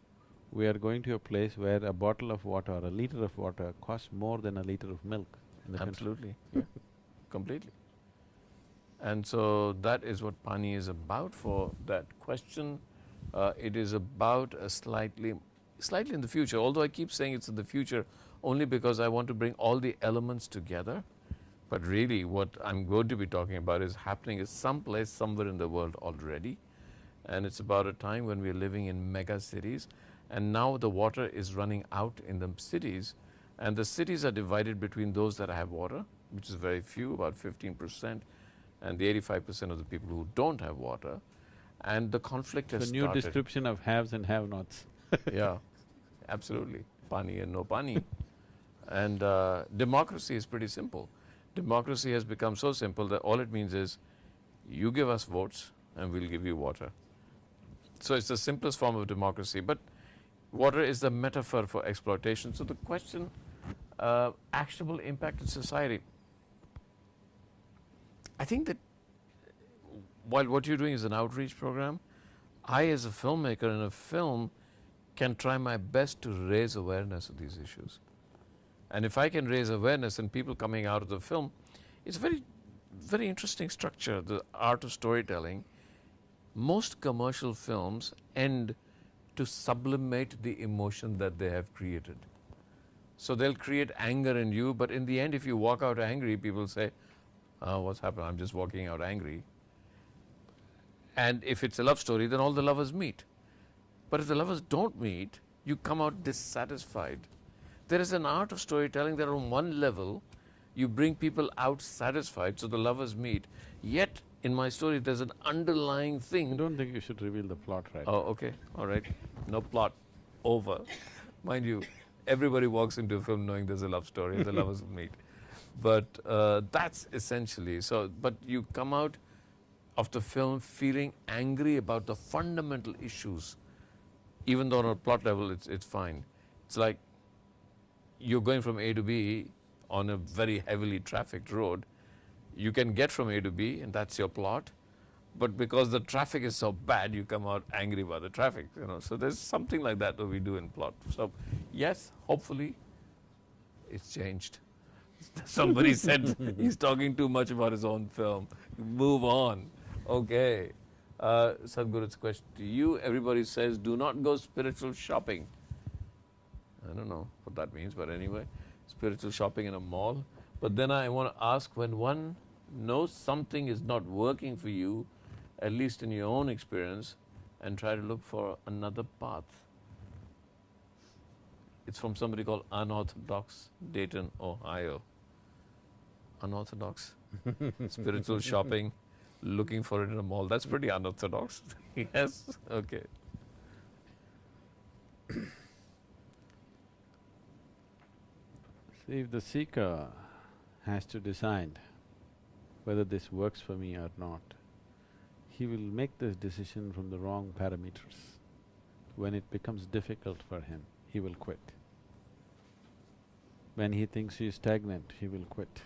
we are going to a place where a bottle of water or a liter of water costs more than a liter of milk in the country. Absolutely, yeah, completely. And so that is what Pani is about for that question. It is about a slightly in the future, although I keep saying it's in the future only because I want to bring all the elements together. But really what I'm going to be talking about is happening is someplace, somewhere in the world already. And it's about a time when we're living in mega cities, and now the water is running out in the cities, and the cities are divided between those that have water, which is very few, about 15%, and the 85% of the people who don't have water, and the conflict has started. So new description of haves and have-nots. Yeah, absolutely. Pani and no pani. And democracy is pretty simple. Democracy has become so simple that all it means is, you give us votes and we'll give you water. So it's the simplest form of democracy, but water is the metaphor for exploitation. So the question, actionable impact in society. I think that while what you're doing is an outreach program, I as a filmmaker in a film can try my best to raise awareness of these issues. And if I can raise awareness and people coming out of the film, it's a very interesting structure, the art of storytelling. Most commercial films end to sublimate the emotion that they have created. So they'll create anger in you, but in the end, if you walk out angry, people say, oh, what's happened? I'm just walking out angry. And if it's a love story, then all the lovers meet. But if the lovers don't meet, you come out dissatisfied. There is an art of storytelling that on one level, you bring people out satisfied, so the lovers meet. Yet, in my story, there's an underlying thing. I don't think you should reveal the plot right Oh, okay, all right. No plot. Over. Mind you, everybody walks into a film knowing there's a love story, the lovers meet. But that's essentially, so, but you come out of the film feeling angry about the fundamental issues. Even though on a plot level it's fine. It's like you're going from A to B on a very heavily trafficked road. You can get from A to B and that's your plot. But because the traffic is so bad, you come out angry about the traffic, you know. So there's something like that we do in plot. So yes, hopefully it's changed. Somebody said he's talking too much about his own film. Move on. Okay. Sadhguru, it's a question to you. Everybody says, do not go spiritual shopping. I don't know what that means, but anyway, spiritual shopping in a mall. But then I want to ask, when one knows something is not working for you, at least in your own experience, and try to look for another path. It's from somebody called Unorthodox, Dayton, Ohio. Unorthodox. Spiritual shopping, looking for it in a mall. That's pretty unorthodox. Yes? Okay. See, if the seeker has to decide whether this works for me or not, he will make this decision from the wrong parameters. When it becomes difficult for him, he will quit. When he thinks he is stagnant, he will quit.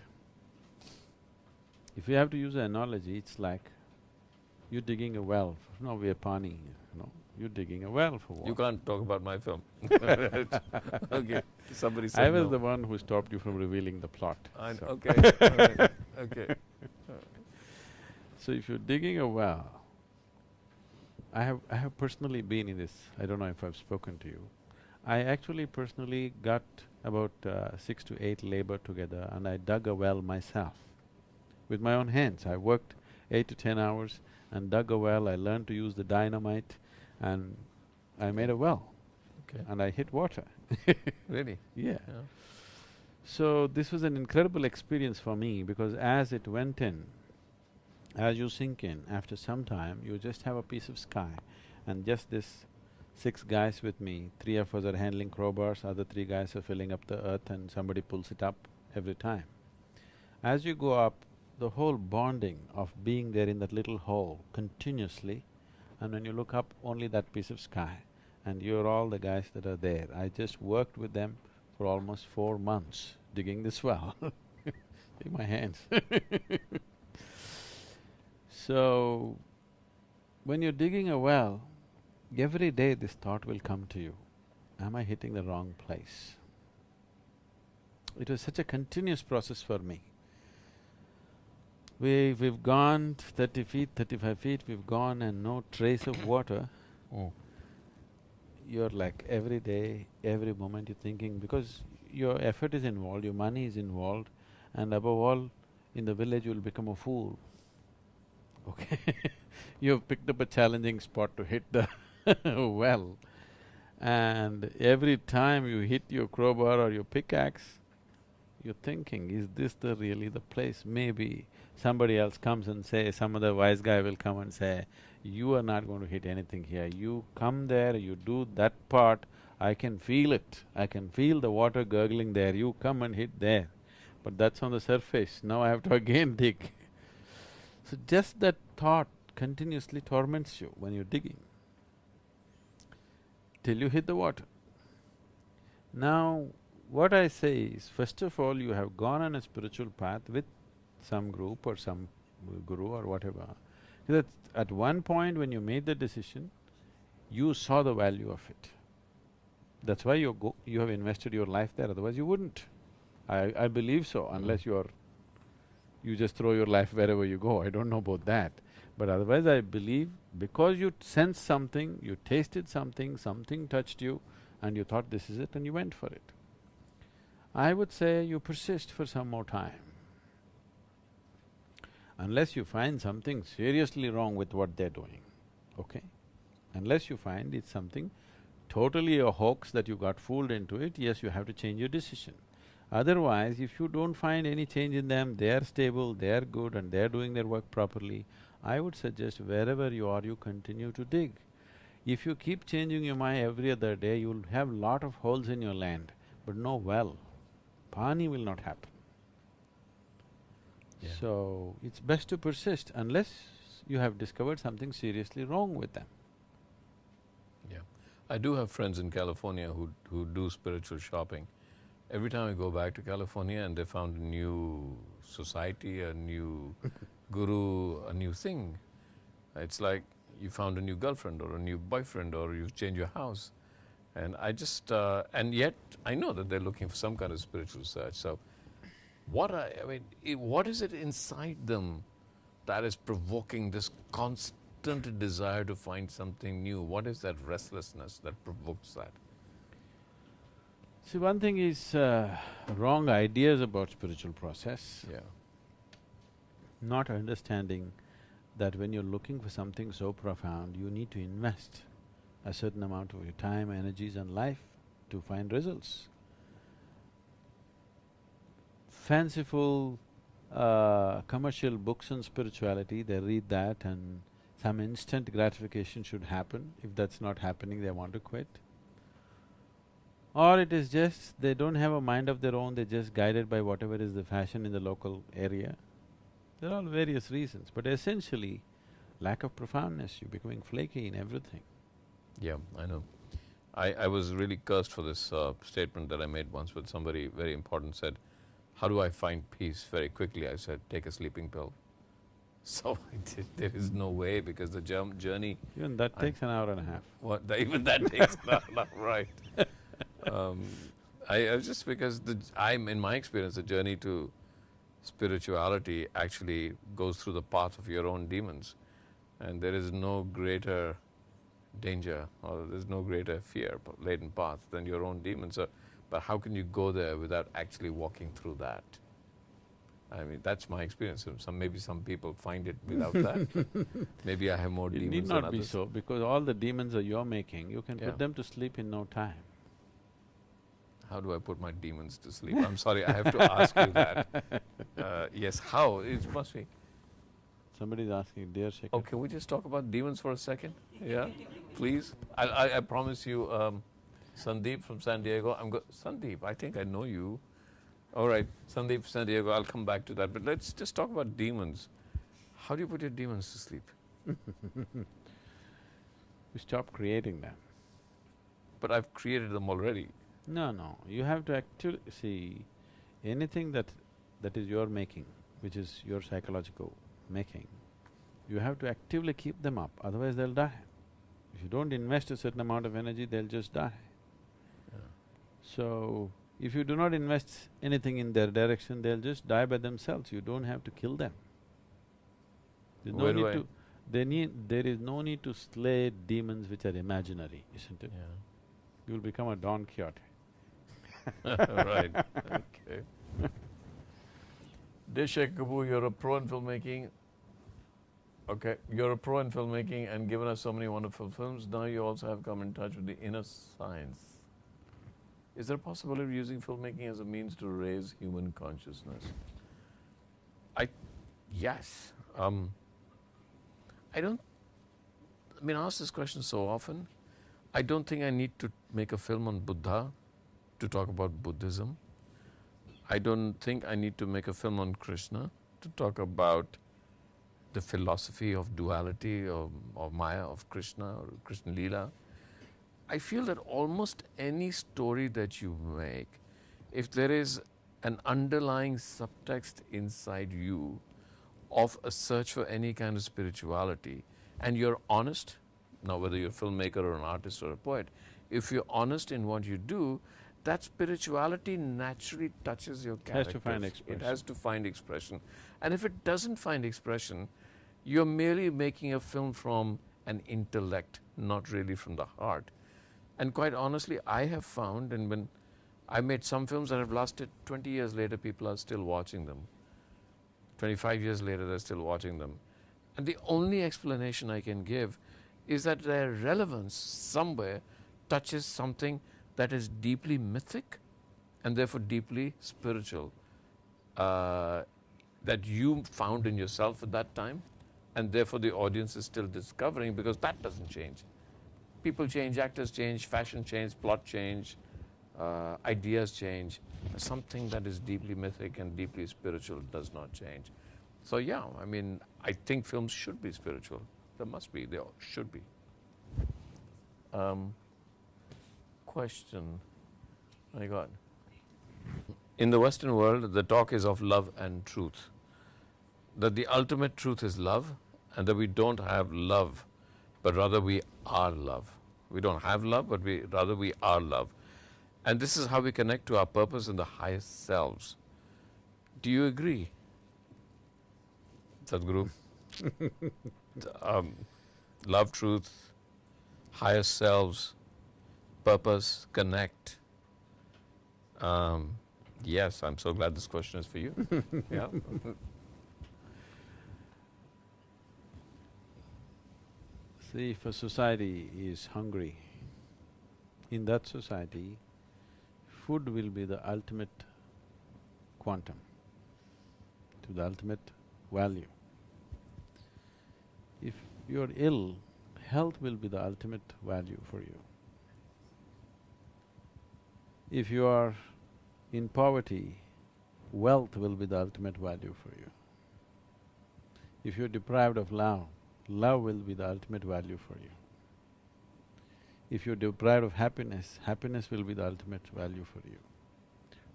If you have to use an analogy, it's like you're digging a well. No, we're pani, you're digging a well for what? You can't talk about my film. Okay, somebody said I was no. the one who stopped you from revealing the plot. So. Okay, all right, okay. So if you're digging a well, I have personally been in this, I don't know if I've spoken to you. I actually personally got about 6 to 8 labor together and I dug a well myself. With my own hands, I worked 8 to 10 hours and dug a well. I learned to use the dynamite and I made a well. Okay. And I hit water. Really? Yeah. Yeah. So this was an incredible experience for me because as it went in, as you sink in, after some time, you just have a piece of sky and just this 6 guys with me, 3 of us are handling crowbars, other 3 guys are filling up the earth and somebody pulls it up every time. As you go up, the whole bonding of being there in that little hole continuously And when you look up, only that piece of sky, and you're all the guys that are there. I just worked with them for almost 4 months digging this well. See my hands. So, when you're digging a well, every day this thought will come to you, am I hitting the wrong place? It was such a continuous process for me. We've gone 30 feet, 35 feet, we've gone and no trace of water. Oh. You're like every day, every moment you're thinking, because your effort is involved, your money is involved, and above all, in the village you'll become a fool, okay? You've picked up a challenging spot to hit the well, and every time you hit your crowbar or your pickaxe, you're thinking, is this really the place? Maybe somebody else comes and say, some other wise guy will come and say, you are not going to hit anything here. You come there, you do that part, I can feel it. I can feel the water gurgling there, you come and hit there. But that's on the surface, now I have to again dig. So just that thought continuously torments you when you're digging, till you hit the water. Now, what I say is, first of all, you have gone on a spiritual path with some group or some guru or whatever. That at one point when you made the decision, you saw the value of it. That's why you have invested your life there, otherwise you wouldn't. I believe so, unless you just throw your life wherever you go, I don't know about that. But otherwise I believe, because you sensed something, you tasted something, something touched you, and you thought this is it and you went for it. I would say you persist for some more time. Unless you find something seriously wrong with what they're doing, okay? Unless you find it's something totally a hoax that you got fooled into it, yes, you have to change your decision. Otherwise, if you don't find any change in them, they are stable, they are good and they are doing their work properly, I would suggest wherever you are, you continue to dig. If you keep changing your mind every other day, you'll have lot of holes in your land, but no well. Pani will not happen. Yeah. So, it's best to persist unless you have discovered something seriously wrong with them. Yeah. I do have friends in California who do spiritual shopping. Every time I go back to California and they found a new society, a new guru, a new thing, it's like you found a new girlfriend or a new boyfriend or you've changed your house. And I just… and yet I know that they're looking for some kind of spiritual search. So what what is it inside them that is provoking this constant desire to find something new? What is that restlessness that provokes that? See, one thing is wrong ideas about spiritual process. Yeah. Not understanding that when you're looking for something so profound, you need to invest a certain amount of your time, energies and life to find results. Fanciful commercial books on spirituality, they read that and some instant gratification should happen. If that's not happening, they want to quit. Or it is just they don't have a mind of their own, they're just guided by whatever is the fashion in the local area. There are all various reasons, but essentially, lack of profoundness, you're becoming flaky in everything. Yeah, I know. I was really cursed for this statement that I made once with somebody very important said, how do I find peace? Very quickly I said, take a sleeping pill. So I did. There is no way because the journey… Even that takes an hour and a half. What? Even that takes an hour and a half, right. I was just because in my experience, the journey to spirituality actually goes through the path of your own demons. And there is no greater danger or there's no greater fear-laden path than your own demons. So, but how can you go there without actually walking through that? I mean, that's my experience. Maybe some people find it without that. Maybe I have more demons It need than not be others. so, because all the demons are you're making, you can Yeah. put them to sleep in no time. How do I put my demons to sleep? I'm sorry, I have to ask you that. Yes, how? It must be… Somebody's asking, dear Shekhar… Oh, can we just talk about demons for a second? Yeah, please. I promise you, Sandeep from San Diego, Sandeep, I think I know you. All right, Sandeep, San Diego, I'll come back to that. But let's just talk about demons. How do you put your demons to sleep? You stop creating them. But I've created them already. No, you have to actually… see, anything that is your making, which is your psychological making, you have to actively keep them up, otherwise they'll die. If you don't invest a certain amount of energy, they'll just die. Yeah. So, if you do not invest anything in their direction, they'll just die by themselves, you don't have to kill them. There's no need to… there is no need to slay demons which are imaginary, isn't it? Yeah. You'll become a Don Quixote. Right, okay. Dear Shekhar Kapur, you're a pro in filmmaking. Okay, you're a pro in filmmaking and given us so many wonderful films. Now you also have come in touch with the inner science. Is there a possibility of using filmmaking as a means to raise human consciousness? Yes. I mean, I ask this question so often. I don't think I need to make a film on Buddha to talk about Buddhism. I don't think I need to make a film on Krishna to talk about the philosophy of duality or Maya, of Krishna or Krishna Leela. I feel that almost any story that you make, if there is an underlying subtext inside you of a search for any kind of spirituality, and you're honest, now whether you're a filmmaker or an artist or a poet, if you're honest in what you do, that spirituality naturally touches your characters. It has to find expression. It has to find expression. And if it doesn't find expression, you're merely making a film from an intellect, not really from the heart. And quite honestly, I have found, and when I made some films that have lasted 20 years later, people are still watching them. 25 years later, they're still watching them. And the only explanation I can give is that their relevance somewhere touches something that is deeply mythic and therefore deeply spiritual, that you found in yourself at that time, and therefore the audience is still discovering, because that doesn't change. People change, actors change, fashion change, plot change, ideas change. Something that is deeply mythic and deeply spiritual does not change. So yeah, I mean, I think films should be spiritual. There must be, there should be. Question, my God. In the Western world, the talk is of love and truth. That the ultimate truth is love, and that we don't have love, but rather we are love. We don't have love, but rather we are love. And this is how we connect to our purpose and the highest selves. Do you agree, Sadhguru? Love, truth, highest selves, purpose, connect. Yes, I'm so glad this question is for you. Yeah. See, if a society is hungry, in that society, food will be the ultimate quantum, to the ultimate value. If you're ill, health will be the ultimate value for you. If you are in poverty, wealth will be the ultimate value for you. If you're deprived of love, love will be the ultimate value for you. If you're deprived of happiness, happiness will be the ultimate value for you.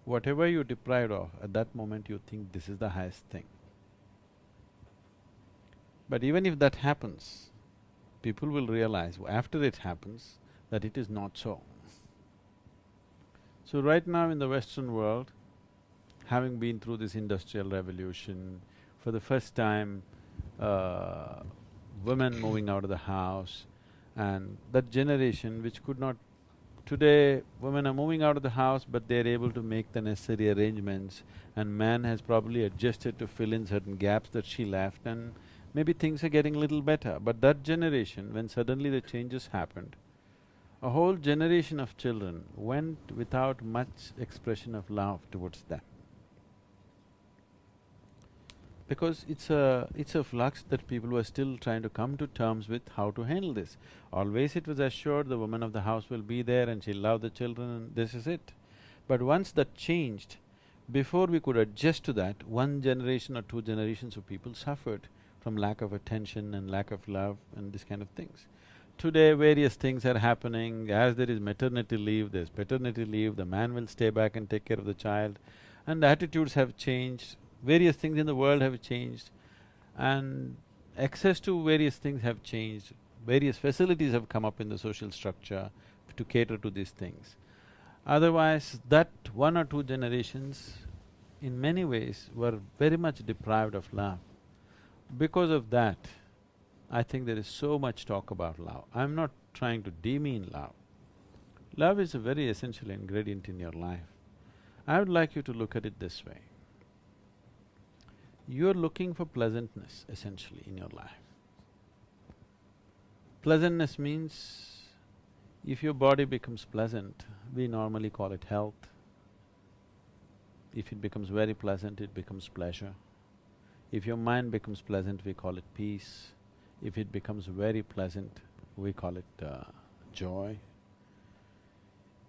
Whatever you're deprived of, at that moment you think this is the highest thing. But even if that happens, people will realize after it happens that it is not so. So right now in the Western world, having been through this industrial revolution, for the first time, women moving out of the house, and that generation which could not… Today, women are moving out of the house, but they're able to make the necessary arrangements, and man has probably adjusted to fill in certain gaps that she left, and maybe things are getting a little better. But that generation, when suddenly the changes happened, a whole generation of children went without much expression of love towards them. Because it's a flux that people were still trying to come to terms with how to handle this. Always it was assured the woman of the house will be there and she'll love the children and this is it. But once that changed, before we could adjust to that, one generation or two generations of people suffered from lack of attention and lack of love and this kind of things. Today various things are happening, as there is maternity leave, there's paternity leave, the man will stay back and take care of the child, and the attitudes have changed, various things in the world have changed, and access to various things have changed, various facilities have come up in the social structure to cater to these things. Otherwise, that one or two generations, in many ways, were very much deprived of love. Because of that, I think there is so much talk about love. I'm not trying to demean love. Love is a very essential ingredient in your life. I would like you to look at it this way. You're looking for pleasantness, essentially, in your life. Pleasantness means, if your body becomes pleasant, we normally call it health. If it becomes very pleasant, it becomes pleasure. If your mind becomes pleasant, we call it peace. If it becomes very pleasant, we call it joy.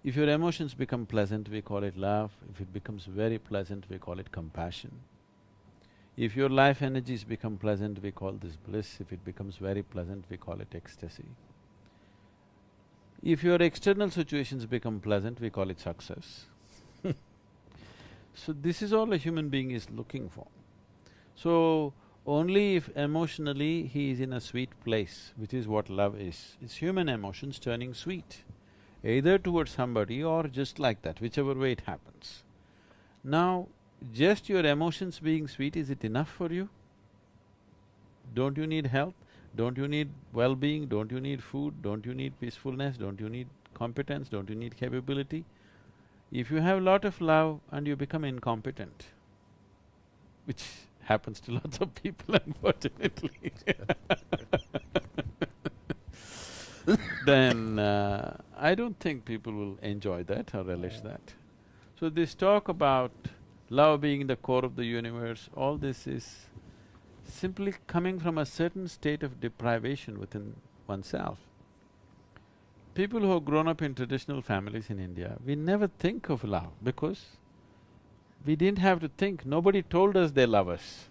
If your emotions become pleasant, we call it love. If it becomes very pleasant, we call it compassion. If your life energies become pleasant, we call this bliss. If it becomes very pleasant, we call it ecstasy. If your external situations become pleasant, we call it success. So this is all a human being is looking for. So, only if emotionally he is in a sweet place, which is what love is. It's human emotions turning sweet, either towards somebody or just like that, whichever way it happens. Now, just your emotions being sweet, is it enough for you? Don't you need health? Don't you need well-being? Don't you need food? Don't you need peacefulness? Don't you need competence? Don't you need capability? If you have a lot of love and you become incompetent, which happens to lots of people unfortunately then I don't think people will enjoy that or relish that. So this talk about love being the core of the universe, all this is simply coming from a certain state of deprivation within oneself. People who have grown up in traditional families in India, we never think of love because we didn't have to think, nobody told us they love us.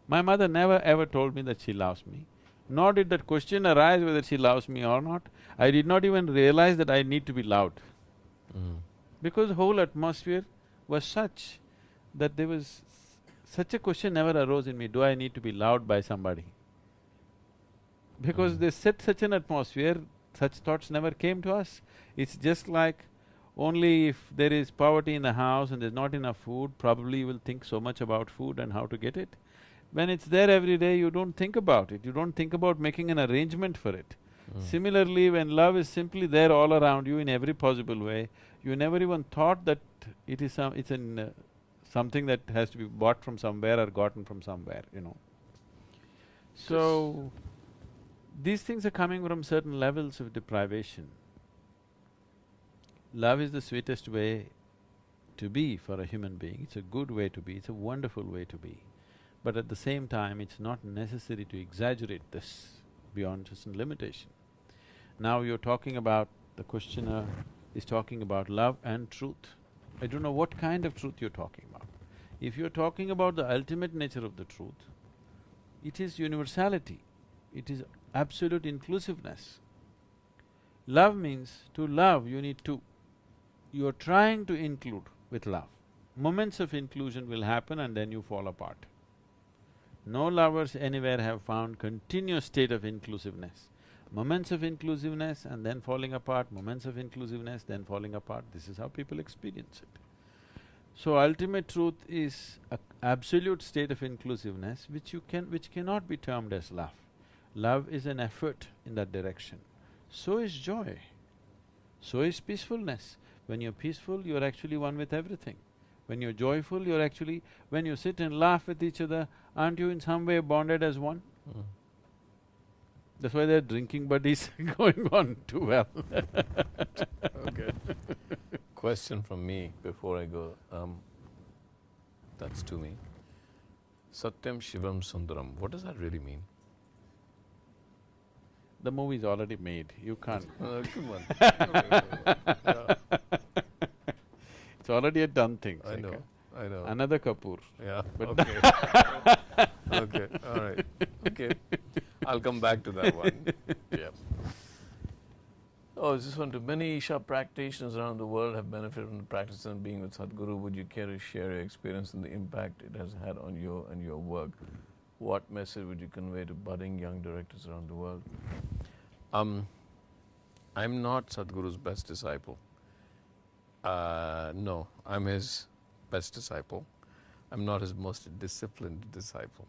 My mother never ever told me that she loves me, nor did that question arise whether she loves me or not. I did not even realize that I need to be loved. Because the whole atmosphere was such that there was… such a question never arose in me, do I need to be loved by somebody? Because they set such an atmosphere, such thoughts never came to us. It's just like, only if there is poverty in the house and there's not enough food, probably you will think so much about food and how to get it. When it's there every day, you don't think about it, you don't think about making an arrangement for it. Similarly, when love is simply there all around you in every possible way, you never even thought that it is something that has to be bought from somewhere or gotten from somewhere, you know. So, these things are coming from certain levels of deprivation. Love is the sweetest way to be for a human being, it's a good way to be, it's a wonderful way to be. But at the same time, it's not necessary to exaggerate this beyond just a limitation. Now you're talking about… the questioner is talking about love and truth. I don't know what kind of truth you're talking about. If you're talking about the ultimate nature of the truth, it is universality, it is absolute inclusiveness. Love means, to love you need to… you're trying to include with love. Moments of inclusion will happen and then you fall apart. No lovers anywhere have found continuous state of inclusiveness. Moments of inclusiveness and then falling apart, moments of inclusiveness, then falling apart, this is how people experience it. So ultimate truth is an absolute state of inclusiveness which cannot be termed as love. Love is an effort in that direction. So is joy, so is peacefulness. When you're peaceful, you're actually one with everything. When you're joyful, you're actually… when you sit and laugh with each other, aren't you in some way bonded as one? That's why there are drinking buddies going on too well. Okay. Question from me before I go, that's to me. Satyam Shivam Sundaram, what does that really mean? The movie's already made, you can't… Come on. Yeah. It's already a done thing, I know, Shekhar. I know. Another Kapur. Yeah, But okay. Okay, all right, okay. I'll come back to that one. Yeah. Oh, I just wonder, many Isha practitioners around the world have benefited from the practice and being with Sadhguru. Would you care to share your experience and the impact it has had on you and your work? What message would you convey to budding young directors around the world? I'm not Sadhguru's best disciple. No, I'm his best disciple. I'm not his most disciplined disciple.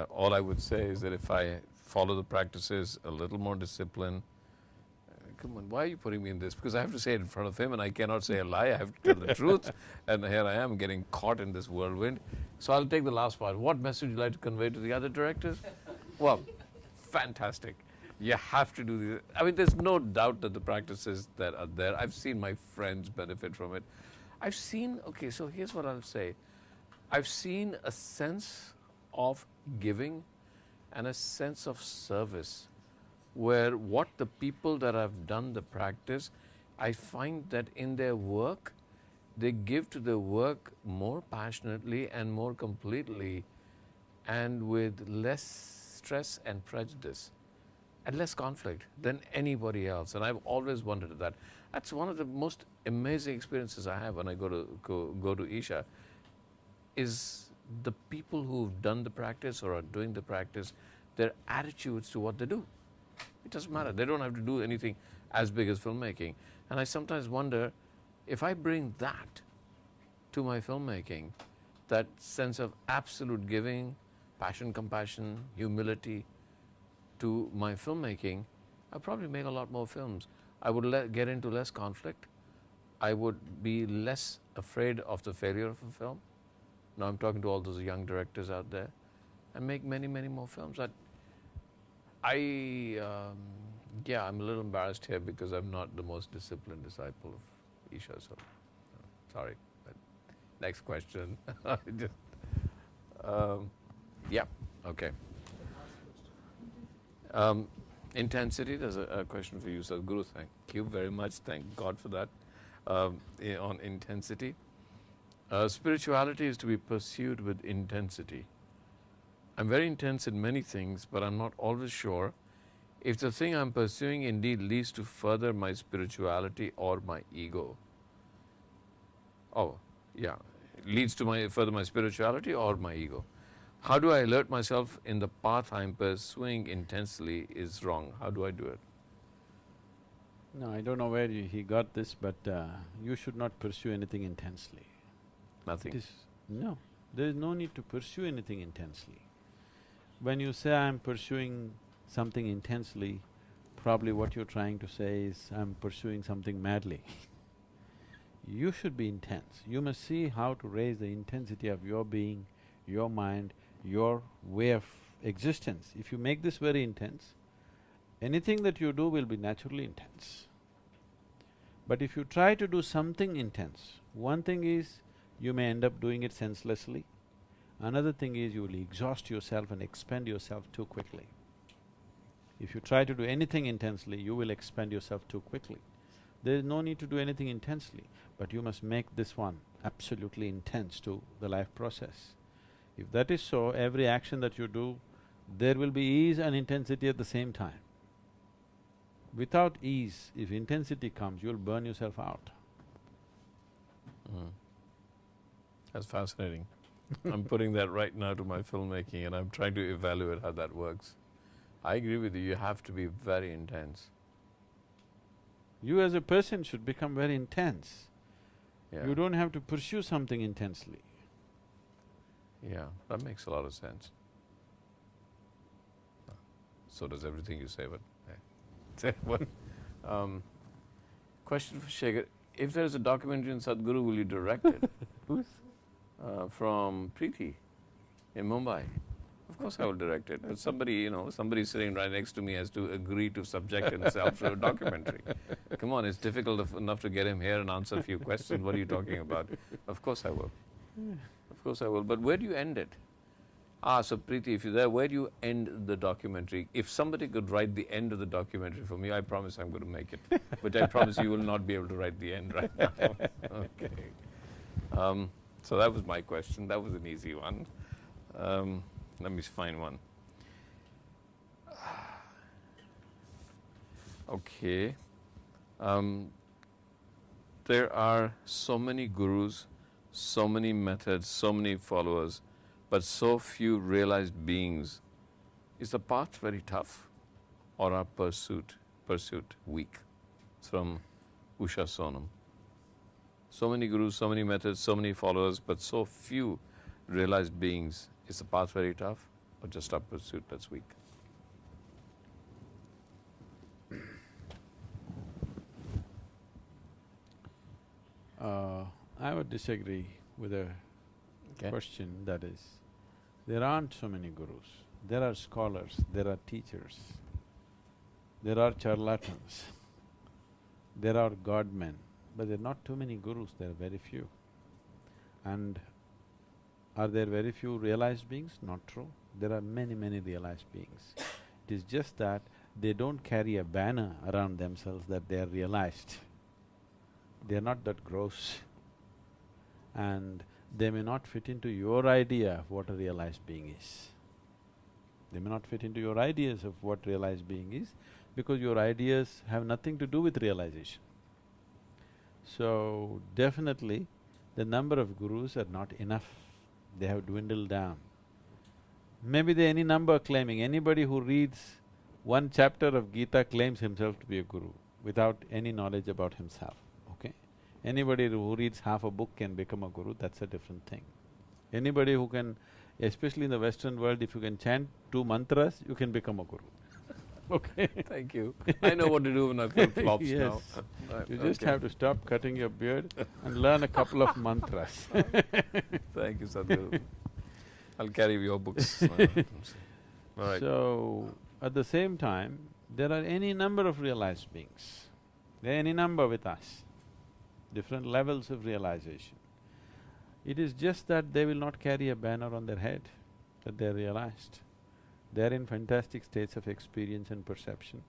All I would say is that if I follow the practices a little more disciplined, come on, why are you putting me in this? Because I have to say it in front of him and I cannot say a lie. I have to tell the truth. And here I am getting caught in this whirlwind. So I'll take the last part. What message would you like to convey to the other directors? Well, fantastic. You have to do this. I mean, there's no doubt that the practices that are there, I've seen my friends benefit from it. I've seen, okay, so here's what I'll say. I've seen a sense of giving and a sense of service where what the people that have done the practice, I find that in their work, they give to the work more passionately and more completely and with less stress and prejudice and less conflict than anybody else. And I've always wondered at that. That's one of the most amazing experiences I have when I go to Isha, is the people who've done the practice or are doing the practice, their attitudes to what they do. It doesn't matter. They don't have to do anything as big as filmmaking. And I sometimes wonder, if I bring that to my filmmaking, that sense of absolute giving, passion, compassion, humility to my filmmaking, I'll probably make a lot more films. I would get into less conflict. I would be less afraid of the failure of a film. Now I'm talking to all those young directors out there, and make many, many more films. Yeah, I'm a little embarrassed here because I'm not the most disciplined disciple of Isha, so sorry. But next question. Just, yeah, okay. Intensity, there's a question for you, Sadhguru. Thank you very much. Thank God for that. On intensity. Spirituality is to be pursued with intensity. I'm very intense in many things, but I'm not always sure if the thing I'm pursuing indeed leads to further my spirituality or my ego. Oh, yeah, leads to further my spirituality or my ego. How do I alert myself in the path I'm pursuing intensely is wrong? How do I do it? No, I don't know where he got this, but you should not pursue anything intensely. Nothing? No, there is no need to pursue anything intensely. When you say I'm pursuing something intensely, probably what you're trying to say is I'm pursuing something madly. You should be intense. You must see how to raise the intensity of your being, your mind, your way of existence. If you make this very intense, anything that you do will be naturally intense. But if you try to do something intense, one thing is you may end up doing it senselessly. Another thing is you will exhaust yourself and expend yourself too quickly. If you try to do anything intensely, you will expend yourself too quickly. There is no need to do anything intensely, but you must make this one absolutely intense to the life process. If that is so, every action that you do, there will be ease and intensity at the same time. Without ease, if intensity comes, you'll burn yourself out. That's fascinating. I'm putting that right now to my filmmaking and I'm trying to evaluate how that works. I agree with you, you have to be very intense. You as a person should become very intense. Yeah. You don't have to pursue something intensely. Yeah, that makes a lot of sense. So does everything you say, but… Question for Shekhar. If there is a documentary on Sadhguru, will you direct it? Who's? From Preeti in Mumbai. Of course I will direct it. But somebody sitting right next to me has to agree to subject himself to a documentary. Come on, it's difficult enough to get him here and answer a few questions. What are you talking about? Of course I will. Of course I will. But where do you end it? So Preeti, if you're there, where do you end the documentary? If somebody could write the end of the documentary for me, I promise I'm going to make it. But I promise you will not be able to write the end right now. Okay. So that was my question. That was an easy one. Let me find one. Okay. Um, there are so many gurus, so many methods, so many followers, but so few realized beings. Is the path very tough, or our pursuit weak? It's from Usha Sonam. So many gurus, so many methods, so many followers, but so few realized beings. Is the path very tough, or just our pursuit that's weak? I would disagree with a question that is, there aren't so many gurus. There are scholars, there are teachers, there are charlatans, there are godmen, but there are not too many gurus, there are very few. And are there very few realized beings? Not true. There are many, many realized beings. It is just that they don't carry a banner around themselves that they are realized. They are not that gross, and they may not fit into your idea of what a realized being is. They may not fit into your ideas of what realized being is, because your ideas have nothing to do with realization. So, definitely, the number of gurus are not enough, they have dwindled down. Maybe there are any number claiming, anybody who reads one chapter of Gita claims himself to be a guru without any knowledge about himself, okay? Anybody who reads half a book can become a guru, that's a different thing. Anybody who can, especially in the Western world, if you can chant 2 mantras, you can become a guru. Okay? Thank you. I know what to do when I feel flops Yes. now. You just have to stop cutting your beard and learn a couple of mantras. Thank you, Sadhguru. I'll carry your books. All right. So, at the same time, there are any number of realized beings. There are any number with us, different levels of realization. It is just that they will not carry a banner on their head that they're realized. They're in fantastic states of experience and perception,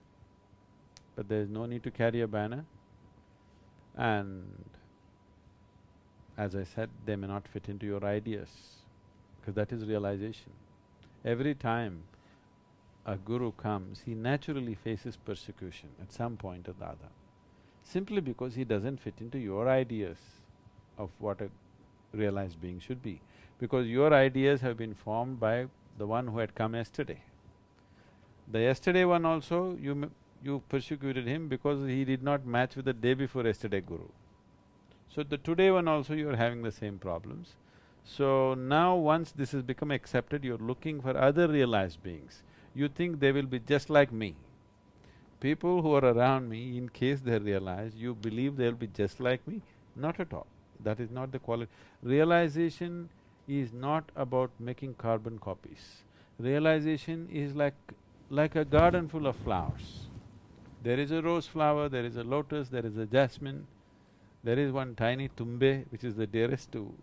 but there is no need to carry a banner. And as I said, they may not fit into your ideas, because that is realization. Every time a guru comes, he naturally faces persecution at some point or the other, simply because he doesn't fit into your ideas of what a realized being should be. Because your ideas have been formed by the one who had come yesterday. The yesterday one also, you persecuted him because he did not match with the day before yesterday guru. So the today one also you are having the same problems. So now once this has become accepted, you're looking for other realized beings. You think they will be just like me. People who are around me, in case they're realized, you believe they'll be just like me? Not at all. That is not the quality. Realization is not about making carbon copies. Realization is like a garden full of flowers. There is a rose flower, there is a lotus, there is a jasmine, there is one tiny tumbe, which is the dearest to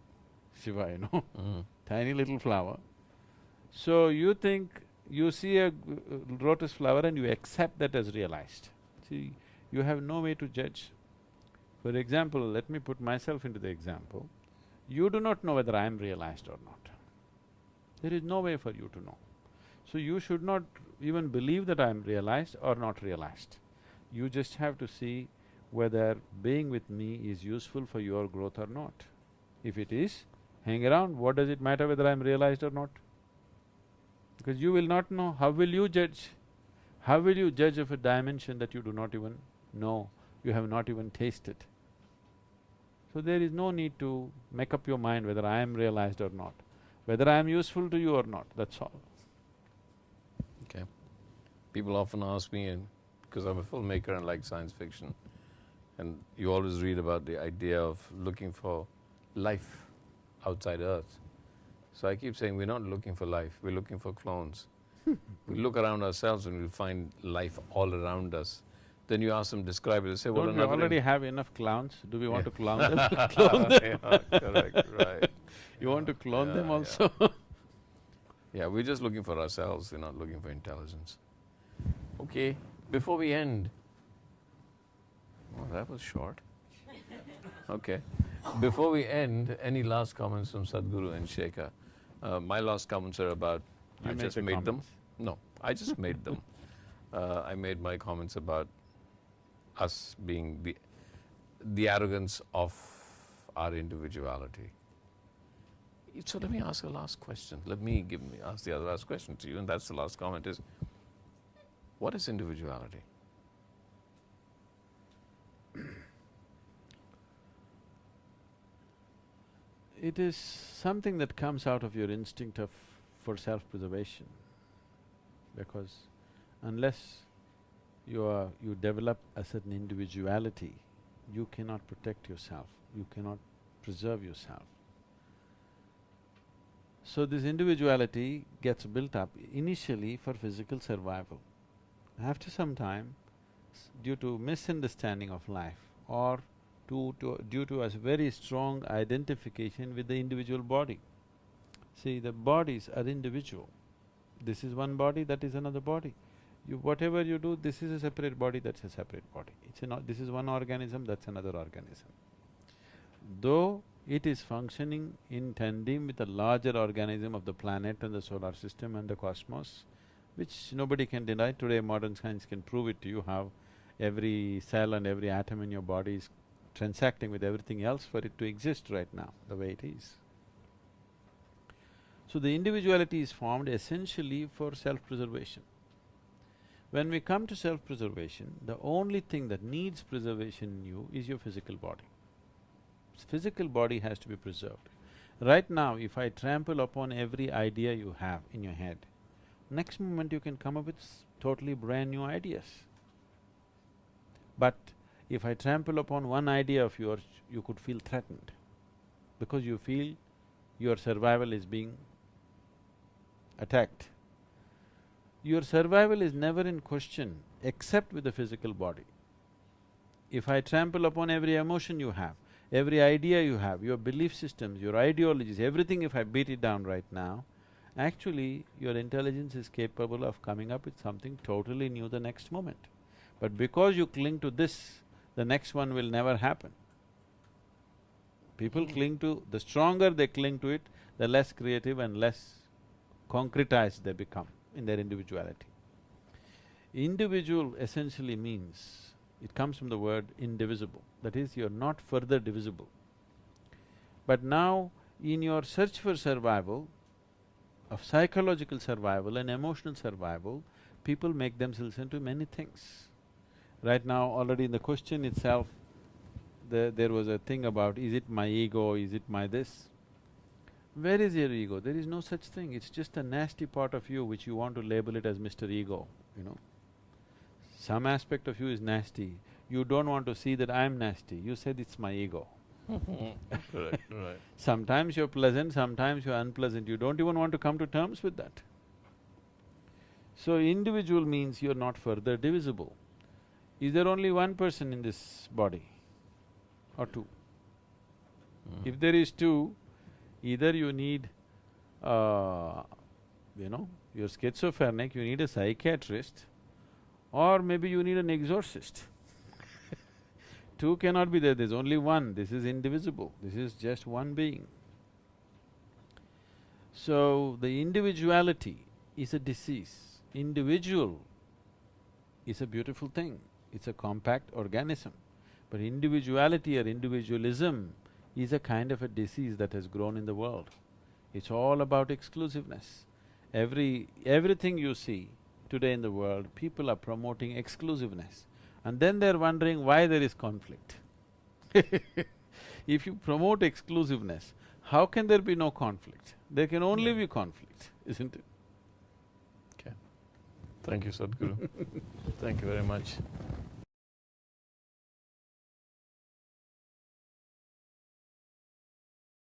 Shiva, you know, tiny little flower. So you think, you see a lotus flower and you accept that as realized. See, you have no way to judge. For example, let me put myself into the example. You do not know whether I am realized or not. There is no way for you to know. So you should not even believe that I am realized or not realized. You just have to see whether being with me is useful for your growth or not. If it is, hang around, what does it matter whether I am realized or not? Because you will not know, how will you judge? How will you judge of a dimension that you do not even know, you have not even tasted? So there is no need to make up your mind whether I am realized or not, whether I am useful to you or not, that's all. Okay. People often ask me, and because I'm a filmmaker and like science fiction, and you always read about the idea of looking for life outside Earth. So I keep saying, we're not looking for life, we're looking for clones. We look around ourselves and we find life all around us. Then you ask them, describe it, they say, well, Don't we another already have enough clowns? Do we want to clone them? Yeah, correct, right. You want to clone them Yeah. also? Yeah, we're just looking for ourselves, we're not looking for intelligence. Okay, before we end… Oh, that was short. Okay. Before we end, any last comments from Sadhguru and Shekhar? My last comments are about… You I make just the made them. comments. No, I just made them. I made my comments about… us being the arrogance of our individuality. So let me ask a last question. Let me ask the other last question to you, and that's the last comment is, what is individuality? It is something that comes out of your instinct for self-preservation, because unless you develop a certain individuality, you cannot protect yourself, you cannot preserve yourself. So this individuality gets built up initially for physical survival. After some time, due to misunderstanding of life or due to a very strong identification with the individual body. See, the bodies are individual. This is one body, that is another body. Whatever you do, this is a separate body, that's a separate body. This is one organism, that's another organism. Though it is functioning in tandem with the larger organism of the planet and the solar system and the cosmos, which nobody can deny. Today modern science can prove it to you how every cell and every atom in your body is transacting with everything else for it to exist right now, the way it is. So the individuality is formed essentially for self-preservation. When we come to self-preservation, the only thing that needs preservation in you is your physical body. Physical body has to be preserved. Right now, if I trample upon every idea you have in your head, next moment you can come up with totally brand new ideas. But if I trample upon one idea of yours, you could feel threatened, because you feel your survival is being attacked. Your survival is never in question except with the physical body. If I trample upon every emotion you have, every idea you have, your belief systems, your ideologies, everything, if I beat it down right now, actually your intelligence is capable of coming up with something totally new the next moment. But because you cling to this, the next one will never happen. People cling to… the stronger they cling to it, the less creative and less concretized they become in their individuality. Individual essentially means, it comes from the word indivisible, that is, you're not further divisible. But now, in your search for survival, of psychological survival and emotional survival, people make themselves into many things. Right now, already in the question itself, there was a thing about, is it my ego, is it my this? Where is your ego? There is no such thing, it's just a nasty part of you which you want to label it as Mr. Ego, you know. Some aspect of you is nasty, you don't want to see that I'm nasty, you said it's my ego. Right, right. Sometimes you're pleasant, sometimes you're unpleasant, you don't even want to come to terms with that. So individual means you're not further divisible. Is there only one person in this body or two? If there is two, either you need, you're schizophrenic, you need a psychiatrist, or maybe you need an exorcist. Two cannot be there, there's only one, this is indivisible, this is just one being. So, the individuality is a disease. Individual is a beautiful thing, it's a compact organism. But individuality or individualism is a kind of a disease that has grown in the world. It's all about exclusiveness. Everything you see today in the world, people are promoting exclusiveness. And then they're wondering why there is conflict. If you promote exclusiveness, how can there be no conflict? There can only be conflict, isn't it? Okay. Thank you, Sadhguru. Thank you very much.